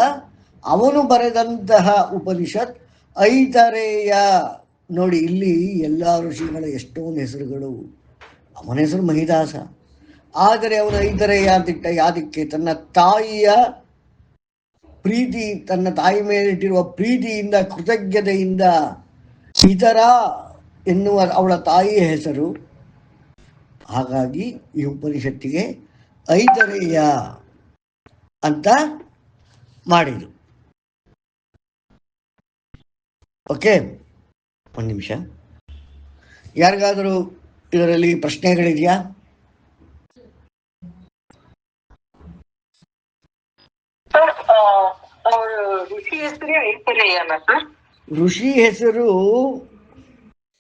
ಅವನು ಬರೆದಂತಹ ಉಪನಿಷತ್ ಐತರೇಯ. ನೋಡಿ, ಇಲ್ಲಿ ಎಲ್ಲ ಋಷಿಗಳ ಎಷ್ಟೊಂದು ಹೆಸರುಗಳು. ಅವನ ಹೆಸರು ಮಹಿದಾಸ, ಆದರೆ ಅವನು ಐತರೇಯ ಅಂತಿಟ್ಟ ಯಾದಕ್ಕೆ? ತನ್ನ ತಾಯಿಯ ಪ್ರೀತಿ, ತನ್ನ ತಾಯಿ ಮೇಲಿಟ್ಟಿರುವ ಪ್ರೀತಿಯಿಂದ, ಕೃತಜ್ಞತೆಯಿಂದ ಇತರ ಎನ್ನುವ ಅವಳ ತಾಯಿಯ ಹೆಸರು. ಹಾಗಾಗಿ ಈ ಉಪನಿಷತ್ತಿಗೆ ಐತರೇಯ ಅಂತ ಮಾಡಿದ್ರು. ಓಕೆ, ಒಂದು ನಿಮಿಷ. ಯಾರಿಗಾದರೂ ಇದರಲ್ಲಿ ಪ್ರಶ್ನೆಗಳಿದೆಯಾ? ಋಷಿ ಹೆಸರು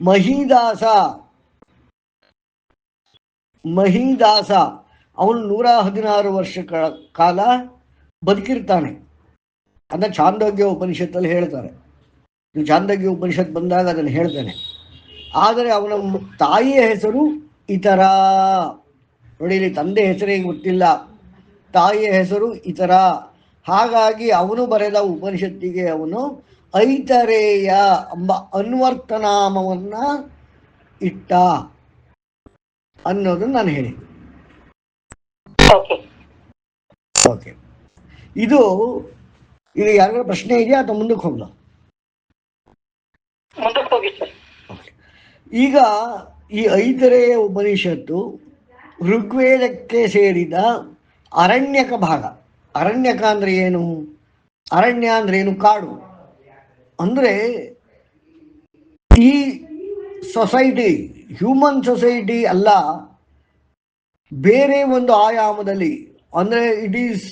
ಮಹಿದಾಸ. ಅವನು 116 ವರ್ಷಗಳ ಕಾಲ ಬದುಕಿರ್ತಾನೆ ಅಂತ ಛಾಂದೋಗ್ಯ ಉಪನಿಷತ್ತಲ್ಲಿ ಹೇಳ್ತಾರೆ. ಛಾಂದೋಗ್ಯ ಉಪನಿಷತ್ ಬಂದಾಗ ಅದನ್ನು ಹೇಳ್ತಾನೆ. ಆದರೆ ಅವನ ತಾಯಿಯ ಹೆಸರು ಇತರ. ನೋಡಿ, ಇಲ್ಲಿ ತಂದೆ ಹೆಸರಿಗೆ ಗೊತ್ತಿಲ್ಲ, ತಾಯಿಯ ಹೆಸರು ಇತರ. ಹಾಗಾಗಿ ಅವನು ಬರೆದ ಉಪನಿಷತ್ತಿಗೆ ಅವನು ಐತರೇಯ ಎಂಬ ಅನ್ವರ್ಥನಾಮವನ್ನ ಇಟ್ಟ ಅನ್ನೋದನ್ನು ನಾನು ಹೇಳಿ. ಓಕೆ, ಇದು ಯಾರಿಗಾರ ಪ್ರಶ್ನೆ ಇದೆಯಾ ಅಥವಾ ಮುಂದಕ್ಕೆ ಹೋಗ್ಲಾ? ಈಗ ಈ ಐತರೇಯ ಉಪನಿಷತ್ತು ಋಗ್ವೇದಕ್ಕೆ ಸೇರಿದ ಅರಣ್ಯಕ ಭಾಗ. ಅರಣ್ಯಕ ಅಂದ್ರೆ ಏನು? ಅರಣ್ಯ ಅಂದ್ರೆ ಏನು? ಕಾಡು. ಅಂದ್ರೆ ಈ ಸೊಸೈಟಿ, ಹ್ಯೂಮನ್ ಸೊಸೈಟಿ ಅಲ್ಲ, ಬೇರೆ ಒಂದು ಆಯಾಮದಲ್ಲಿ, ಅಂದರೆ it is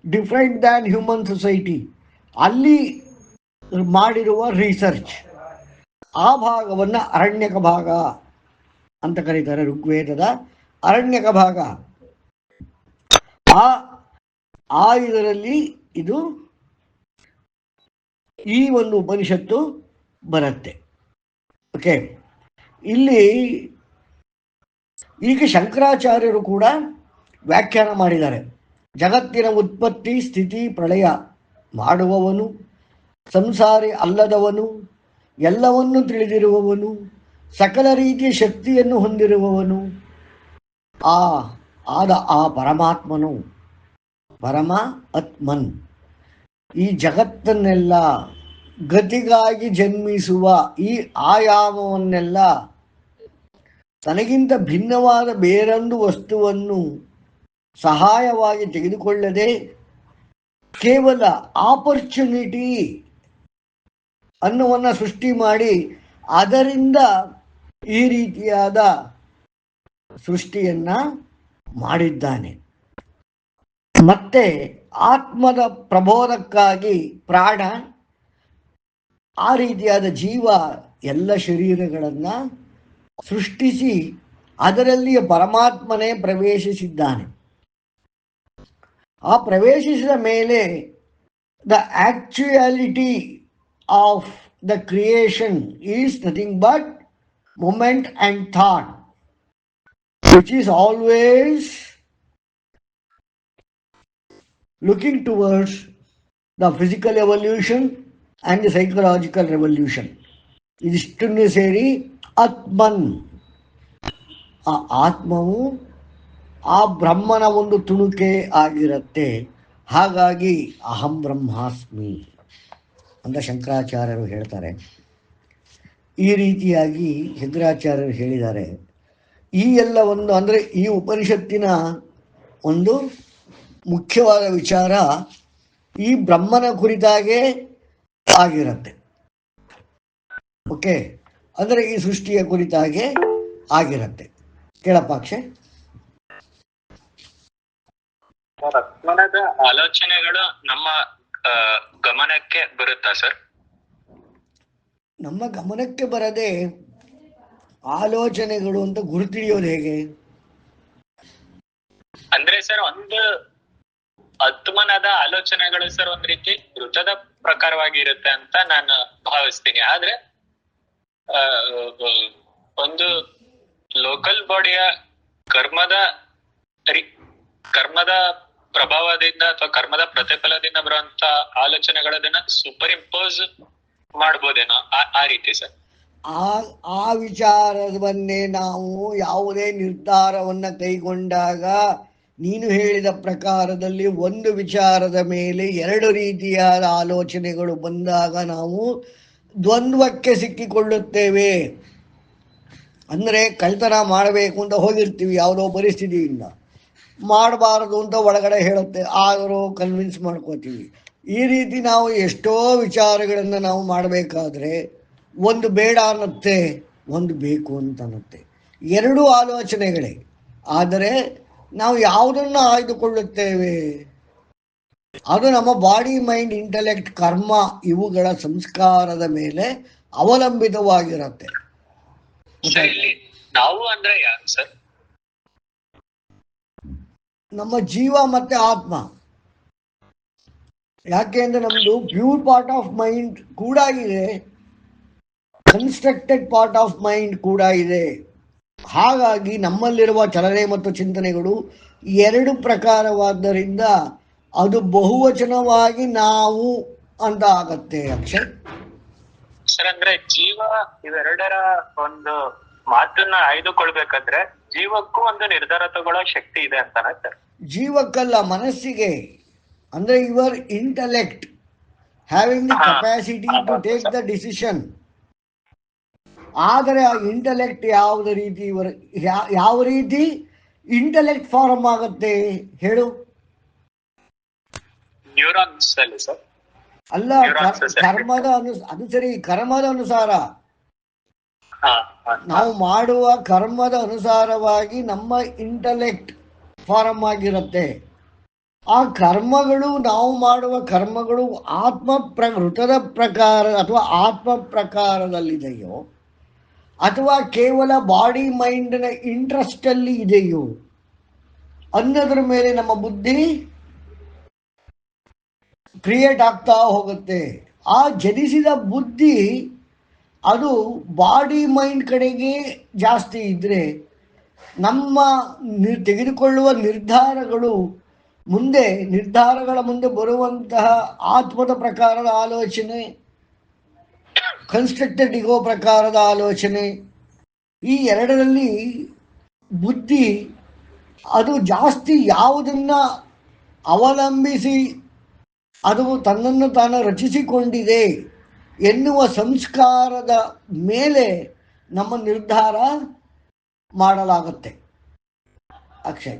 different than human society, ಅಲ್ಲಿ ಮಾಡಿರುವ ರಿಸರ್ಚ್, ಆ ಭಾಗವನ್ನು ಅರಣ್ಯಕ ಭಾಗ ಅಂತ ಕರೀತಾರೆ. ಋಗ್ವೇದದ ಅರಣ್ಯಕ ಭಾಗ. ಆ ಇದರಲ್ಲಿ ಇದು ಈ ಒಂದು ಉಪನಿಷತ್ತು ಬರುತ್ತೆ. ಓಕೆ, ಇಲ್ಲಿ ಈಗ ಶಂಕರಾಚಾರ್ಯರು ಕೂಡ ವ್ಯಾಖ್ಯಾನ ಮಾಡಿದ್ದಾರೆ. ಜಗತ್ತಿನ ಉತ್ಪತ್ತಿ, ಸ್ಥಿತಿ, ಪ್ರಳಯ ಮಾಡುವವನು, ಸಂಸಾರಿ ಅಲ್ಲದವನು, ಎಲ್ಲವನ್ನೂ ತಿಳಿದಿರುವವನು, ಸಕಲ ರೀತಿಯ ಶಕ್ತಿಯನ್ನು ಹೊಂದಿರುವವನು ಆ ಪರಮಾತ್ಮನು, ಪರಮ ಆತ್ಮನ್, ಈ ಜಗತ್ತನ್ನೆಲ್ಲ ಗತಿಗಾಗಿ ಜನ್ಮಿಸುವ ಈ ಆಯಾಮವನ್ನೆಲ್ಲ ತನಗಿಂತ ಭಿನ್ನವಾದ ಬೇರೊಂದು ವಸ್ತುವನ್ನು ಸಹಾಯವಾಗಿ ತೆಗೆದುಕೊಳ್ಳದೆ ಕೇವಲ ಆಪರ್ಚುನಿಟಿ ಅನ್ನುವನ್ನ ಸೃಷ್ಟಿ ಮಾಡಿ ಅದರಿಂದ ಈ ರೀತಿಯಾದ ಸೃಷ್ಟಿಯನ್ನ ಮಾಡಿದ್ದಾನೆ. ಮತ್ತೆ ಆತ್ಮದ ಪ್ರಬೋಧಕ್ಕಾಗಿ ಪ್ರಾಣ, ಆ ರೀತಿಯಾದ ಜೀವ ಎಲ್ಲ ಶರೀರಗಳನ್ನು ಸೃಷ್ಟಿಸಿ ಅದರಲ್ಲಿ ಪರಮಾತ್ಮನೇ ಪ್ರವೇಶಿಸಿದ್ದಾನೆ. ಆ ಪ್ರವೇಶಿಸಿದ ಮೇಲೆ the actuality of the creation is nothing but moment and thought, which is always looking towards the physical evolution and the psychological revolution. ಇದಿಷ್ಟನ್ನು ಸೇರಿ ಆತ್ಮನ್, ಆ ಆತ್ಮವು ಆ ಬ್ರಹ್ಮನ ಒಂದು ತುಣುಕೆ ಆಗಿರುತ್ತೆ. ಹಾಗಾಗಿ ಅಹಂ ಬ್ರಹ್ಮಾಸ್ಮಿ ಅಂತ ಶಂಕರಾಚಾರ್ಯರು ಹೇಳ್ತಾರೆ. ಈ ರೀತಿಯಾಗಿ ಶಂಕರಾಚಾರ್ಯರು ಹೇಳಿದ್ದಾರೆ. ಈ ಎಲ್ಲ ಒಂದು ಅಂದರೆ ಈ ಉಪನಿಷತ್ತಿನ ಒಂದು ಮುಖ್ಯವಾದ ವಿಚಾರ ಈ ಬ್ರಹ್ಮನ ಕುರಿತಾಗೇ ಆಗಿರುತ್ತೆ. ಓಕೆ, ಅಂದರೆ ಈ ಸೃಷ್ಟಿಯ ಕುರಿತಾಗೆ ಆಗಿರುತ್ತೆ. ಕೇಳಪ್ಪ ಅಕ್ಷಯ್. ಆತ್ಮನದ ಆಲೋಚನೆಗಳು ನಮ್ಮ ಗಮನಕ್ಕೆ ಬರುತ್ತಾ ಸರ್? ನಮ್ಮ ಗಮನಕ್ಕೆ ಬರದೆ ಆಲೋಚನೆಗಳು ಅಂತ ಗುರುತಿಡಿಯೋದು ಹೇಗೆ? ಅಂದ್ರೆ ಸರ್, ಒಂದು ಆತ್ಮನದ ಆಲೋಚನೆಗಳು ಸರ್ ಒಂದ್ ರೀತಿ ವೃತ್ತದ ಪ್ರಕಾರವಾಗಿರುತ್ತೆ ಅಂತ ನಾನು ಭಾವಿಸ್ತೀನಿ. ಆದ್ರೆ ಒಂದು ಲೋಕಲ್ ಬಾಡಿಯ ಕರ್ಮದ ಪ್ರಭಾವದಿಂದ ಅಥವಾ ಕರ್ಮದ ಪ್ರತಿಫಲದಿಂದ ಬರುವಂತ ಆಲೋಚನೆಗಳನ್ನ ಸೂಪರ್ ಇಂಪೋಸ್ ಮಾಡ್ಬೋದೇನೋ, ಆ ರೀತಿ ಸರ್. ಆ ವಿಚಾರವನ್ನೇ ನಾವು ಯಾವುದೇ ನಿರ್ಧಾರವನ್ನು ಕೈಗೊಂಡಾಗ ನೀನು ಹೇಳಿದ ಪ್ರಕಾರದಲ್ಲಿ ಒಂದು ವಿಚಾರದ ಮೇಲೆ ಎರಡು ರೀತಿಯಾದ ಆಲೋಚನೆಗಳು ಬಂದಾಗ ನಾವು ದ್ವಂದ್ವಕ್ಕೆ ಸಿಕ್ಕಿಕೊಳ್ಳುತ್ತೇವೆ. ಅಂದರೆ ಕಳ್ತನ ಮಾಡಬೇಕು ಅಂತ ಹೋಗಿರ್ತೀವಿ, ಯಾವುದೋ ಪರಿಸ್ಥಿತಿಯಿಂದ ಮಾಡಬಾರದು ಅಂತ ಒಳಗಡೆ ಹೇಳುತ್ತೆ, ಆದರೂ ಕನ್ವಿನ್ಸ್ ಮಾಡ್ಕೋತೀವಿ. ಈ ರೀತಿ ನಾವು ಎಷ್ಟೋ ವಿಚಾರಗಳನ್ನು ನಾವು ಮಾಡಬೇಕಾದ್ರೆ ಒಂದು ಬೇಡ ಅನ್ನತ್ತೆ, ಒಂದು ಬೇಕು ಅಂತ ಅನ್ನತ್ತೆ. ಎರಡೂ ಆಲೋಚನೆಗಳೇ. ಆದರೆ ನಾವು ಯಾವುದನ್ನು ಆಯ್ದುಕೊಳ್ಳುತ್ತೇವೆ ಅದು ನಮ್ಮ ಬಾಡಿ, ಮೈಂಡ್, ಇಂಟೆಲೆಕ್ಟ್, ಕರ್ಮ ಇವುಗಳ ಸಂಸ್ಕಾರದ ಮೇಲೆ ಅವಲಂಬಿತವಾಗಿರುತ್ತೆ. ನಾವು ಅಂದ್ರೆ ಯಾರು ಸರ್? ನಮ್ಮ ಜೀವ ಮತ್ತೆ ಆತ್ಮ. ಯಾಕೆ ಅಂದ್ರೆ ನಮ್ದು ಪ್ಯೂರ್ ಪಾರ್ಟ್ ಆಫ್ ಮೈಂಡ್ ಕೂಡ ಇದೆ, ಕನ್ಸ್ಟ್ರಕ್ಟೆಡ್ ಪಾರ್ಟ್ ಆಫ್ ಮೈಂಡ್ ಕೂಡ ಇದೆ. ಹಾಗಾಗಿ ನಮ್ಮಲ್ಲಿರುವ ಚಲನೆ ಮತ್ತು ಚಿಂತನೆಗಳು ಎರಡು ಪ್ರಕಾರವಾದ್ದರಿಂದ ಅದು ಬಹುವಚನವಾಗಿ ನಾವು ಅಂತ ಆಗತ್ತೆ. ಅಕ್ಷಯ್ ಸರ್, ಅಂದ್ರೆ ಜೀವ ಇವೆರಡರ ಒಂದು ಮಾತನ್ನ ಆಯ್ದುಕೊಳ್ಬೇಕಾದ್ರೆ ಜೀವಕ್ಕೂ ಒಂದು ನಿರ್ಧಾರ ತಗೊಳ್ಳೋ ಶಕ್ತಿ ಇದೆ ಅಂತಾನೆ ಸರ್? ಜೀವಕ್ಕಲ್ಲ, ಮನಸ್ಸಿಗೆ. ಅಂದ್ರೆ your intellect having the capacity to take the decision. ಆದರೆ ಆ ಇಂಟೆಲೆಕ್ಟ್ ಯಾವ ರೀತಿ ಇಂಟೆಲೆಕ್ಟ್ ಫಾರ್ಮ್ ಆಗುತ್ತೆ ಹೇಳು? ನ್ಯೂರಾನ್ಸ್ ಅಲ್ಲಿ ಸರ್? ಅಲ್ಲ, ಅದು ಸರಿ, ಕರ್ಮದ ಅನುಸಾರ. ನಾವು ಮಾಡುವ ಕರ್ಮದ ಅನುಸಾರವಾಗಿ ನಮ್ಮ ಇಂಟೆಲೆಕ್ಟ್ ಫಾರ್ಮ್ ಆಗಿರುತ್ತೆ. ಆ ಕರ್ಮಗಳು, ನಾವು ಮಾಡುವ ಕರ್ಮಗಳು ಋತದ ಪ್ರಕಾರ ಅಥವಾ ಆತ್ಮ ಪ್ರಕಾರದಲ್ಲಿದೆಯೋ ಅಥವಾ ಕೇವಲ ಬಾಡಿ ಮೈಂಡ್ನ ಇಂಟ್ರೆಸ್ಟ್ ಅಲ್ಲಿ ಇದೆಯೋ ಅನ್ನೋದ್ರ ಮೇಲೆ ನಮ್ಮ ಬುದ್ಧಿ ಕ್ರಿಯೇಟ್ ಆಗ್ತಾ ಹೋಗುತ್ತೆ. ಆ ಜನಿಸಿದ ಬುದ್ಧಿ ಅದು ಬಾಡಿ ಮೈಂಡ್ ಕಡೆಗೆ ಜಾಸ್ತಿ ಇದ್ರೆ ನಮ್ಮ ತೆಗೆದುಕೊಳ್ಳುವ ನಿರ್ಧಾರಗಳ ಮುಂದೆ ಬರುವಂತಹ ಆತ್ಮದ ಪ್ರಕಾರದ ಆಲೋಚನೆ, ಕನ್ಸ್ಟ್ರಕ್ಟೆಡ್ ಇಗೋ ಪ್ರಕಾರದ ಆಲೋಚನೆ, ಈ ಎರಡರಲ್ಲಿ ಬುದ್ಧಿ ಅದು ಜಾಸ್ತಿ ಯಾವುದನ್ನ ಅವಲಂಬಿಸಿ ಅದು ತನ್ನನ್ನು ತಾನು ರಚಿಸಿಕೊಂಡಿದೆ ಎನ್ನುವ ಸಂಸ್ಕಾರದ ಮೇಲೆ ನಮ್ಮ ನಿರ್ಧಾರ ಮಾಡಲಾಗುತ್ತೆ. ಅಕ್ಷಯ್,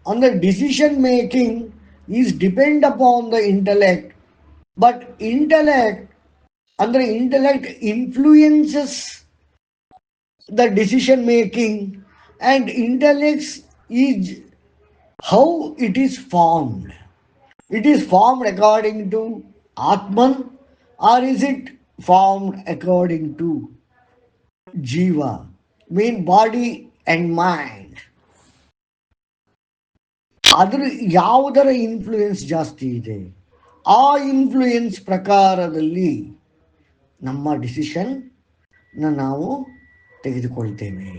ಅಂದ್ರೆ decision making is depend upon the intellect, but intellect influences the decision making and intellects is how it is formed. It is formed according to Atman, or is it formed according to Jiva, mean body and mind? ಅದರ ಯಾವುದರ influence ಜಾಸ್ತಿ ಇದೆ, ಆ influence ಪ್ರಕಾರದಲ್ಲಿ ನಮ್ಮ decision ನಾವು ತೆಗೆದುಕೊಳ್ತೇವೆ.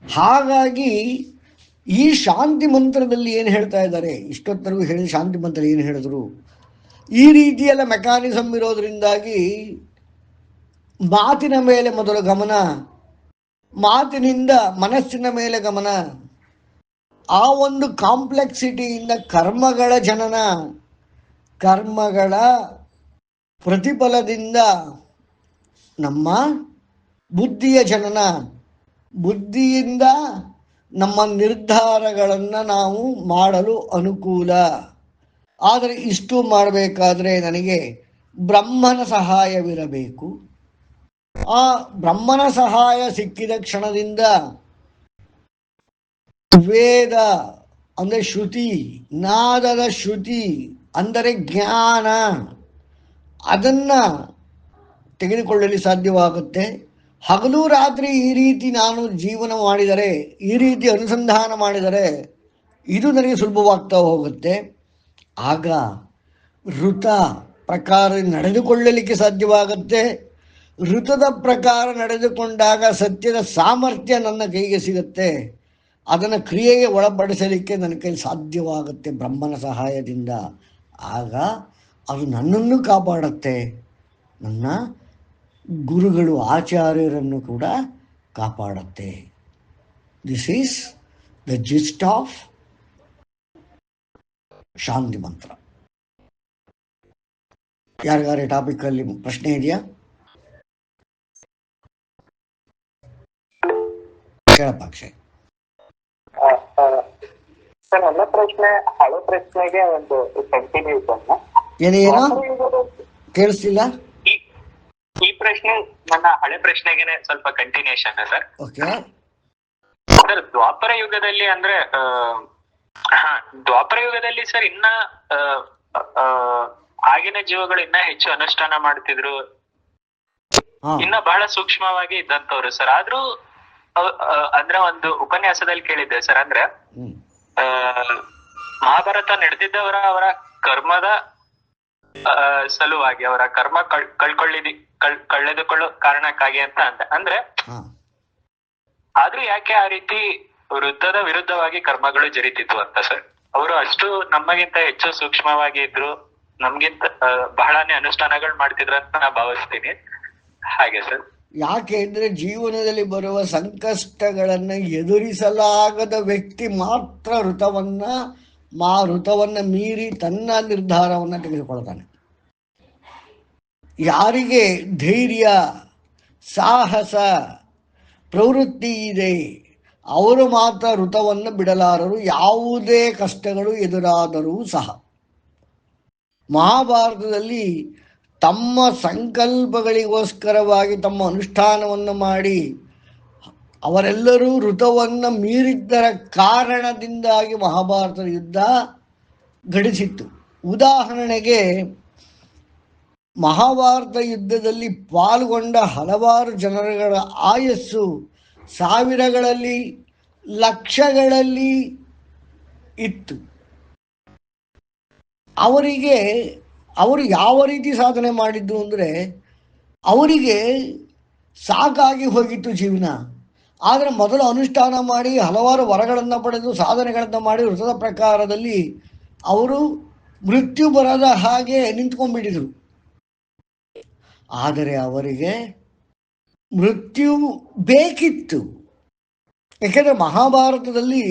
ಹಾಗಾಗಿ ಈ ಶಾಂತಿ ಮಂತ್ರದಲ್ಲಿ ಏನು ಹೇಳ್ತಾ ಇದ್ದಾರೆ, ಇಷ್ಟೊತ್ತರೆಗೂ ಹೇಳಿದ ಶಾಂತಿ ಮಂತ್ರ ಏನು ಹೇಳಿದ್ರು, ಈ ರೀತಿಯೆಲ್ಲ ಮೆಕ್ಯಾನಿಸಮ್ ಇರೋದ್ರಿಂದಾಗಿ ಮಾತಿನ ಮೇಲೆ ಮೊದಲು ಗಮನ, ಮಾತಿನಿಂದ ಮನಸ್ಸಿನ ಮೇಲೆ ಗಮನ, ಆ ಒಂದು ಕಾಂಪ್ಲೆಕ್ಸಿಟಿಯಿಂದ ಕರ್ಮಗಳ ಜನನ, ಕರ್ಮಗಳ ಪ್ರತಿಫಲದಿಂದ ನಮ್ಮ ಬುದ್ಧಿಯ ಜನನ, ಬುದ್ಧಿಯಿಂದ ನಮ್ಮ ನಿರ್ಧಾರಗಳನ್ನು ನಾವು ಮಾಡಲು ಅನುಕೂಲ. ಆದರೆ ಇಷ್ಟು ಮಾಡಬೇಕಾದ್ರೆ ನನಗೆ ಬ್ರಹ್ಮನ ಸಹಾಯವಿರಬೇಕು. ಆ ಬ್ರಹ್ಮನ ಸಹಾಯ ಸಿಕ್ಕಿದ ಕ್ಷಣದಿಂದ ವೇದ ಅಂದರೆ ಶ್ರುತಿ, ನಾದದ ಶ್ರುತಿ ಅಂದರೆ ಜ್ಞಾನ, ಅದನ್ನು ತೆಗೆದುಕೊಳ್ಳಲು ಸಾಧ್ಯವಾಗುತ್ತೆ. ಹಗಲು ರಾತ್ರಿ ಈ ರೀತಿ ನಾನು ಜೀವನ ಮಾಡಿದರೆ, ಈ ರೀತಿ ಅನುಸಂಧಾನ ಮಾಡಿದರೆ ಇದು ನನಗೆ ಸುಲಭವಾಗ್ತಾ ಹೋಗುತ್ತೆ. ಆಗ ಋತ ಪ್ರಕಾರ ನಡೆದುಕೊಳ್ಳಲಿಕ್ಕೆ ಸಾಧ್ಯವಾಗುತ್ತೆ. ಋತದ ಪ್ರಕಾರ ನಡೆದುಕೊಂಡಾಗ ಸತ್ಯದ ಸಾಮರ್ಥ್ಯ ನನ್ನ ಕೈಗೆ ಸಿಗುತ್ತೆ. ಅದನ್ನು ಕ್ರಿಯೆಗೆ ಒಳಪಡಿಸಲಿಕ್ಕೆ ನನ್ನ ಕೈ ಸಾಧ್ಯವಾಗುತ್ತೆ ಬ್ರಹ್ಮನ ಸಹಾಯದಿಂದ. ಆಗ ಅದು ನನ್ನನ್ನು ಕಾಪಾಡುತ್ತೆ, ನನ್ನ ಗುರುಗಳು ಆಚಾರ್ಯರನ್ನು ಕೂಡ ಕಾಪಾಡುತ್ತೆ. This is the gist of ಶಾಂತಿ ಮಂತ್ರ. ಯಾರಿಗಾರೆ ಟಾಪಿಕಲ್ಲಿ ಪ್ರಶ್ನೆ ಇದೆಯಾ? ಕೇಳಪ್ಪ ಅಕ್ಷಯ್. ಸರ್, ನನ್ನ ಪ್ರಶ್ನೆ ಹಳೆ ಪ್ರಶ್ನೆಗೆ ಒಂದು ಕಂಟಿನ್ಯೂಷನ್. ಏನೇನೋ ಕೇಳಿಸ್ತಿಲ್ಲ. ಈ ಪ್ರಶ್ನೆ ನನ್ನ ಹಳೆ ಪ್ರಶ್ನೆಗೆ ಸ್ವಲ್ಪ ಕಂಟಿನ್ಯೂಷನ್ ಸರ್. ಓಕೆ ಸರ್, ದ್ವಾಪರ ಯುಗದಲ್ಲಿ ಅಂದ್ರೆ ದ್ವಾಪರ ಯುಗದಲ್ಲಿ ಸರ್ ಇನ್ನ ಆಗಿನ ಜೀವಗಳು ಇನ್ನ ಹೆಚ್ಚು ಅನುಷ್ಠಾನ ಮಾಡ್ತಿದ್ರು, ಇನ್ನ ಬಹಳ ಸೂಕ್ಷ್ಮವಾಗಿ ಇದ್ದಂತವ್ರು ಸರ್. ಆದ್ರೂ ಅಂದ್ರೆ ಒಂದು ಉಪನ್ಯಾಸದಲ್ಲಿ ಕೇಳಿದ್ದೆ ಸರ್, ಅಂದ್ರೆ ಮಹಾಭಾರತ ನಡೆದಿದ್ದವರ ಅವರ ಕರ್ಮದ ಸಲುವಾಗಿ, ಅವರ ಕರ್ಮ ಕಳೆದುಕೊಳ್ಳೋ ಕಾರಣಕ್ಕಾಗಿ ಅಂತ ಅಂದ್ರೆ ಆದ್ರೂ ಯಾಕೆ ಆ ರೀತಿ ವೃತ್ತದ ವಿರುದ್ಧವಾಗಿ ಕರ್ಮಗಳು ಜರಿತಿದ್ವು ಅಂತ ಸರ್? ಅವರು ಅಷ್ಟು ನಮಗಿಂತ ಹೆಚ್ಚು ಸೂಕ್ಷ್ಮವಾಗಿ ಇದ್ರು, ನಮ್ಗಿಂತ ಬಹಳನೇ ಅನುಷ್ಠಾನಗಳು ಮಾಡ್ತಿದ್ರು ಅಂತ ನಾ ಭಾವಿಸ್ತೀನಿ. ಹಾಗೆ ಸರ್. ಯಾಕೆ ಅಂದರೆ ಜೀವನದಲ್ಲಿ ಬರುವ ಸಂಕಷ್ಟಗಳನ್ನು ಎದುರಿಸಲಾಗದ ವ್ಯಕ್ತಿ ಮಾತ್ರ ಋತವನ್ನು ಮೀರಿ ತನ್ನ ನಿರ್ಧಾರವನ್ನು ತೆಗೆದುಕೊಳ್ತಾನೆ. ಯಾರಿಗೆ ಧೈರ್ಯ, ಸಾಹಸ, ಪ್ರವೃತ್ತಿ ಇದೆ ಅವರು ಮಾತ್ರ ಋತವನ್ನು ಬಿಡಲಾರರು, ಯಾವುದೇ ಕಷ್ಟಗಳು ಎದುರಾದರೂ ಸಹ. ಮಹಾಭಾರತದಲ್ಲಿ ತಮ್ಮ ಸಂಕಲ್ಪಗಳಿಗೋಸ್ಕರವಾಗಿ ತಮ್ಮ ಅನುಷ್ಠಾನವನ್ನು ಮಾಡಿ ಅವರೆಲ್ಲರೂ ಋತವನ್ನು ಮೀರಿದ್ದರ ಕಾರಣದಿಂದಾಗಿ ಮಹಾಭಾರತದ ಯುದ್ಧ ಘಟಿಸಿತ್ತು. ಉದಾಹರಣೆಗೆ, ಮಹಾಭಾರತ ಯುದ್ಧದಲ್ಲಿ ಪಾಲ್ಗೊಂಡ ಹಲವಾರು ಜನರುಗಳ ಆಯಸ್ಸು ಸಾವಿರಗಳಲ್ಲಿ, ಲಕ್ಷಗಳಲ್ಲಿ ಇತ್ತು. ಅವರು ಯಾವ ರೀತಿ ಸಾಧನೆ ಮಾಡಿದ್ದು ಅಂದರೆ, ಅವರಿಗೆ ಸಾಕಾಗಿ ಹೋಗಿತ್ತು ಜೀವನ. ಆದರೆ ಮೊದಲು ಅನುಷ್ಠಾನ ಮಾಡಿ ಹಲವಾರು ವರಗಳನ್ನು ಪಡೆದು ಸಾಧನೆಗಳನ್ನು ಮಾಡಿ ಋತದ ಪ್ರಕಾರದಲ್ಲಿ ಅವರು ಮೃತ್ಯು ಬರದ ಹಾಗೆ ನಿಂತ್ಕೊಂಡ್ಬಿಟ್ಟಿದ್ರು. ಆದರೆ ಅವರಿಗೆ ಮೃತ್ಯು ಬೇಕಿತ್ತು. ಏಕೆಂದರೆ ಮಹಾಭಾರತದಲ್ಲಿ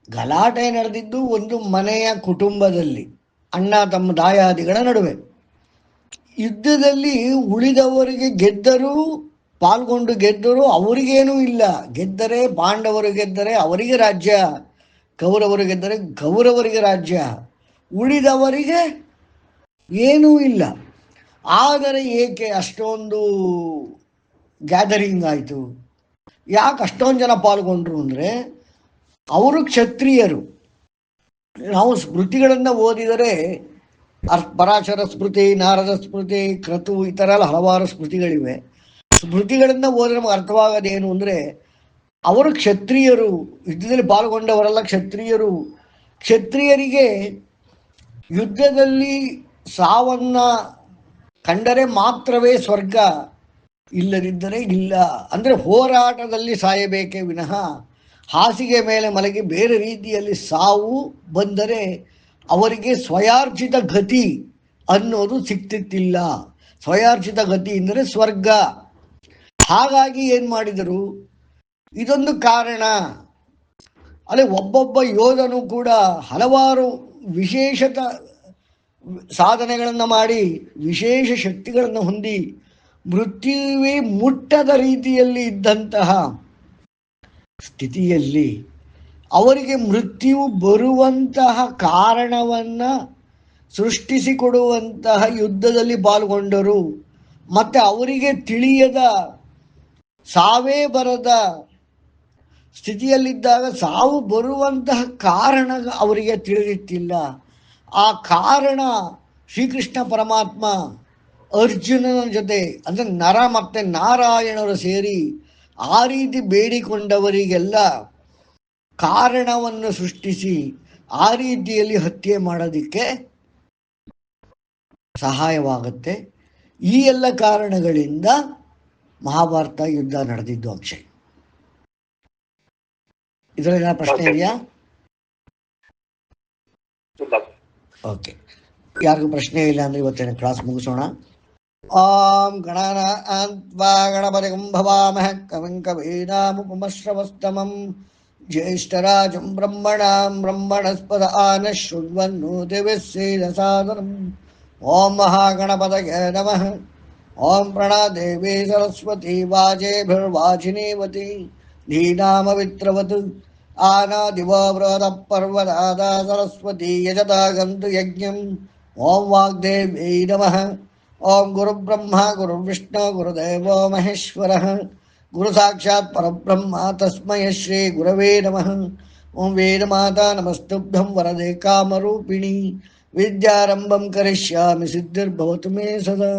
ಗಲಾಟೆ ನಡೆದಿದ್ದು ಒಂದು ಮನೆಯ ಕುಟುಂಬದಲ್ಲಿ, ಅಣ್ಣ ತಮ್ಮ ದಾಯಾದಿಗಳ ನಡುವೆ. ಯುದ್ಧದಲ್ಲಿ ಉಳಿದವರಿಗೆ ಗೆದ್ದರೂ, ಪಾಲ್ಗೊಂಡು ಗೆದ್ದರೂ ಅವರಿಗೇನೂ ಇಲ್ಲ. ಗೆದ್ದರೆ ಪಾಂಡವರು ಗೆದ್ದರೆ ಅವರಿಗೆ ರಾಜ್ಯ, ಕೌರವರು ಗೆದ್ದರೆ ಕೌರವರಿಗೆ ರಾಜ್ಯ, ಉಳಿದವರಿಗೆ ಏನೂ ಇಲ್ಲ. ಆದರೆ ಏಕೆ ಅಷ್ಟೊಂದು ಗ್ಯಾದರಿಂಗ್ ಆಯಿತು? ಯಾಕೆ ಅಷ್ಟೊಂದು ಜನ ಪಾಲ್ಗೊಂಡ್ರು ಅಂದರೆ, ಅವರು ಕ್ಷತ್ರಿಯರು. ನಾವು ಸ್ಮೃತಿಗಳನ್ನು ಓದಿದರೆ ಪರಾಶರ ಸ್ಮೃತಿ, ನಾರದ ಸ್ಮೃತಿ, ಕ್ರತು, ಈ ಥರ ಎಲ್ಲ ಹಲವಾರು ಸ್ಮೃತಿಗಳಿವೆ. ಸ್ಮೃತಿಗಳನ್ನು ಓದಿದ್ರೆ ನಮಗೆ ಅರ್ಥವಾಗೋದೇನು ಅಂದರೆ, ಅವರು ಕ್ಷತ್ರಿಯರು, ಯುದ್ಧದಲ್ಲಿ ಪಾಲ್ಗೊಂಡವರೆಲ್ಲ ಕ್ಷತ್ರಿಯರು. ಕ್ಷತ್ರಿಯರಿಗೆ ಯುದ್ಧದಲ್ಲಿ ಸಾವನ್ನು ಕಂಡರೆ ಮಾತ್ರವೇ ಸ್ವರ್ಗ, ಇಲ್ಲದಿದ್ದರೆ ಇಲ್ಲ. ಅಂದರೆ ಹೋರಾಟದಲ್ಲಿ ಸಾಯಬೇಕೇ ವಿನಃ ಹಾಸಿಗೆ ಮೇಲೆ ಮಲಗಿ ಬೇರೆ ರೀತಿಯಲ್ಲಿ ಸಾವು ಬಂದರೆ ಅವರಿಗೆ ಸ್ವಯಾರ್ಜಿತ ಗತಿ ಅನ್ನೋದು ಸಿಗ್ತಿತ್ತಿಲ್ಲ. ಸ್ವಯಾರ್ಜಿತ ಗತಿ ಅಂದರೆ ಸ್ವರ್ಗ. ಹಾಗಾಗಿ ಏನು ಮಾಡಿದರು? ಇದೊಂದು ಕಾರಣ. ಅಲ್ಲಿ ಒಬ್ಬೊಬ್ಬ ಯೋಧನು ಕೂಡ ಹಲವಾರು ವಿಶೇಷತ ಸಾಧನೆಗಳನ್ನು ಮಾಡಿ ವಿಶೇಷ ಶಕ್ತಿಗಳನ್ನು ಹೊಂದಿ ಮೃತ್ಯುವೇ ಮುಟ್ಟದ ರೀತಿಯಲ್ಲಿ ಇದ್ದಂತಹ ಸ್ಥಿತಿಯಲ್ಲಿ ಅವರಿಗೆ ಮೃತ್ಯು ಬರುವಂತಹ ಕಾರಣವನ್ನು ಸೃಷ್ಟಿಸಿಕೊಡುವಂತಹ ಯುದ್ಧದಲ್ಲಿ ಪಾಲ್ಗೊಂಡರು. ಮತ್ತು ಅವರಿಗೆ ತಿಳಿಯದ ಸಾವೇ ಬರದ ಸ್ಥಿತಿಯಲ್ಲಿದ್ದಾಗ ಸಾವು ಬರುವಂತಹ ಕಾರಣ ಅವರಿಗೆ ತಿಳಿದಿತ್ತಿಲ್ಲ. ಆ ಕಾರಣ ಶ್ರೀಕೃಷ್ಣ ಪರಮಾತ್ಮ ಅರ್ಜುನನ ಜೊತೆ ಅಂದರೆ ನರ ಮತ್ತು ನಾರಾಯಣರು ಸೇರಿ ಆ ರೀತಿ ಬೇಡಿಕೊಂಡವರಿಗೆಲ್ಲ ಕಾರಣವನ್ನು ಸೃಷ್ಟಿಸಿ ಆ ರೀತಿಯಲ್ಲಿ ಹತ್ಯೆ ಮಾಡೋದಕ್ಕೆ ಸಹಾಯವಾಗುತ್ತೆ. ಈ ಎಲ್ಲ ಕಾರಣಗಳಿಂದ ಮಹಾಭಾರತ ಯುದ್ಧ ನಡೆದಿದ್ದು ಅಕ್ಷಯ್. ಇದರಲ್ಲಿ ಪ್ರಶ್ನೆ ಇದೆಯಾ? ಓಕೆ, ಯಾರಿಗೂ ಪ್ರಶ್ನೆ ಇಲ್ಲ ಅಂದ್ರೆ ಇವತ್ತಿನ ಕ್ಲಾಸ್ ಮುಗಿಸೋಣ. ಓಂ ಗಣಾನಾನ್ವಾ ಗಣಪತಿಂ ಭವಾಮಃ ಕವಿಂ ಕವೀನಾಮುಪಮಶ್ರವಸ್ತಮಂ ಜ್ಯೇಷ್ಠರಾಜಂ ಬ್ರಹ್ಮಣಾಂ ಬ್ರಹ್ಮಣಸ್ಪದ ಆನಃ ಶೃಣ್ವನ್ನೋತಿಭಿಃ ಸೇದಸಾದನಂ. ಓಂ ಮಹಾಗಣಪತಯೇ ನಮಃ. ಓಂ ಪ್ರಣಾದೇವಿ ಸರಸ್ವತಿ ವಾಜೇಭಿರ್ವಾಚಿನೀವತಿ ಧೀನಾಮವಿತ್ರವತ್ ಆನಾದಿವ ಬೃಹದ ಪರ್ವದಾದ ಸರಸ್ವತಿ ಯಜತಾ ಗಂತು ಯಜ್ಞಂ. ಓಂ ವಾಗ್ದೇವ್ಯೈ ನಮಃ. ಓಂ ಗುರುಬ್ರಹ್ಮ ಗುರುರ್ವಿಷ್ಣು ಗುರುದೇವೋ ಮಹೇಶ್ವರಃ ಗುರು ಸಾಕ್ಷಾತ್ ಪರಬ್ರಹ್ಮ ತಸ್ಮೈ ಶ್ರೀ ಗುರವೇ ನಮಃ. ಓಂ ವೇದಮಾತಾ ನಮಸ್ತುಭ್ಯಂ ವರದೆ ಕಾಮರೂಪಿಣಿ ವಿದ್ಯಾರಂಭಂ ಕರಿಷ್ಯಾಮಿ ಸಿದ್ಧಿರ್ಭವತು ಮೇ ಸದಾ.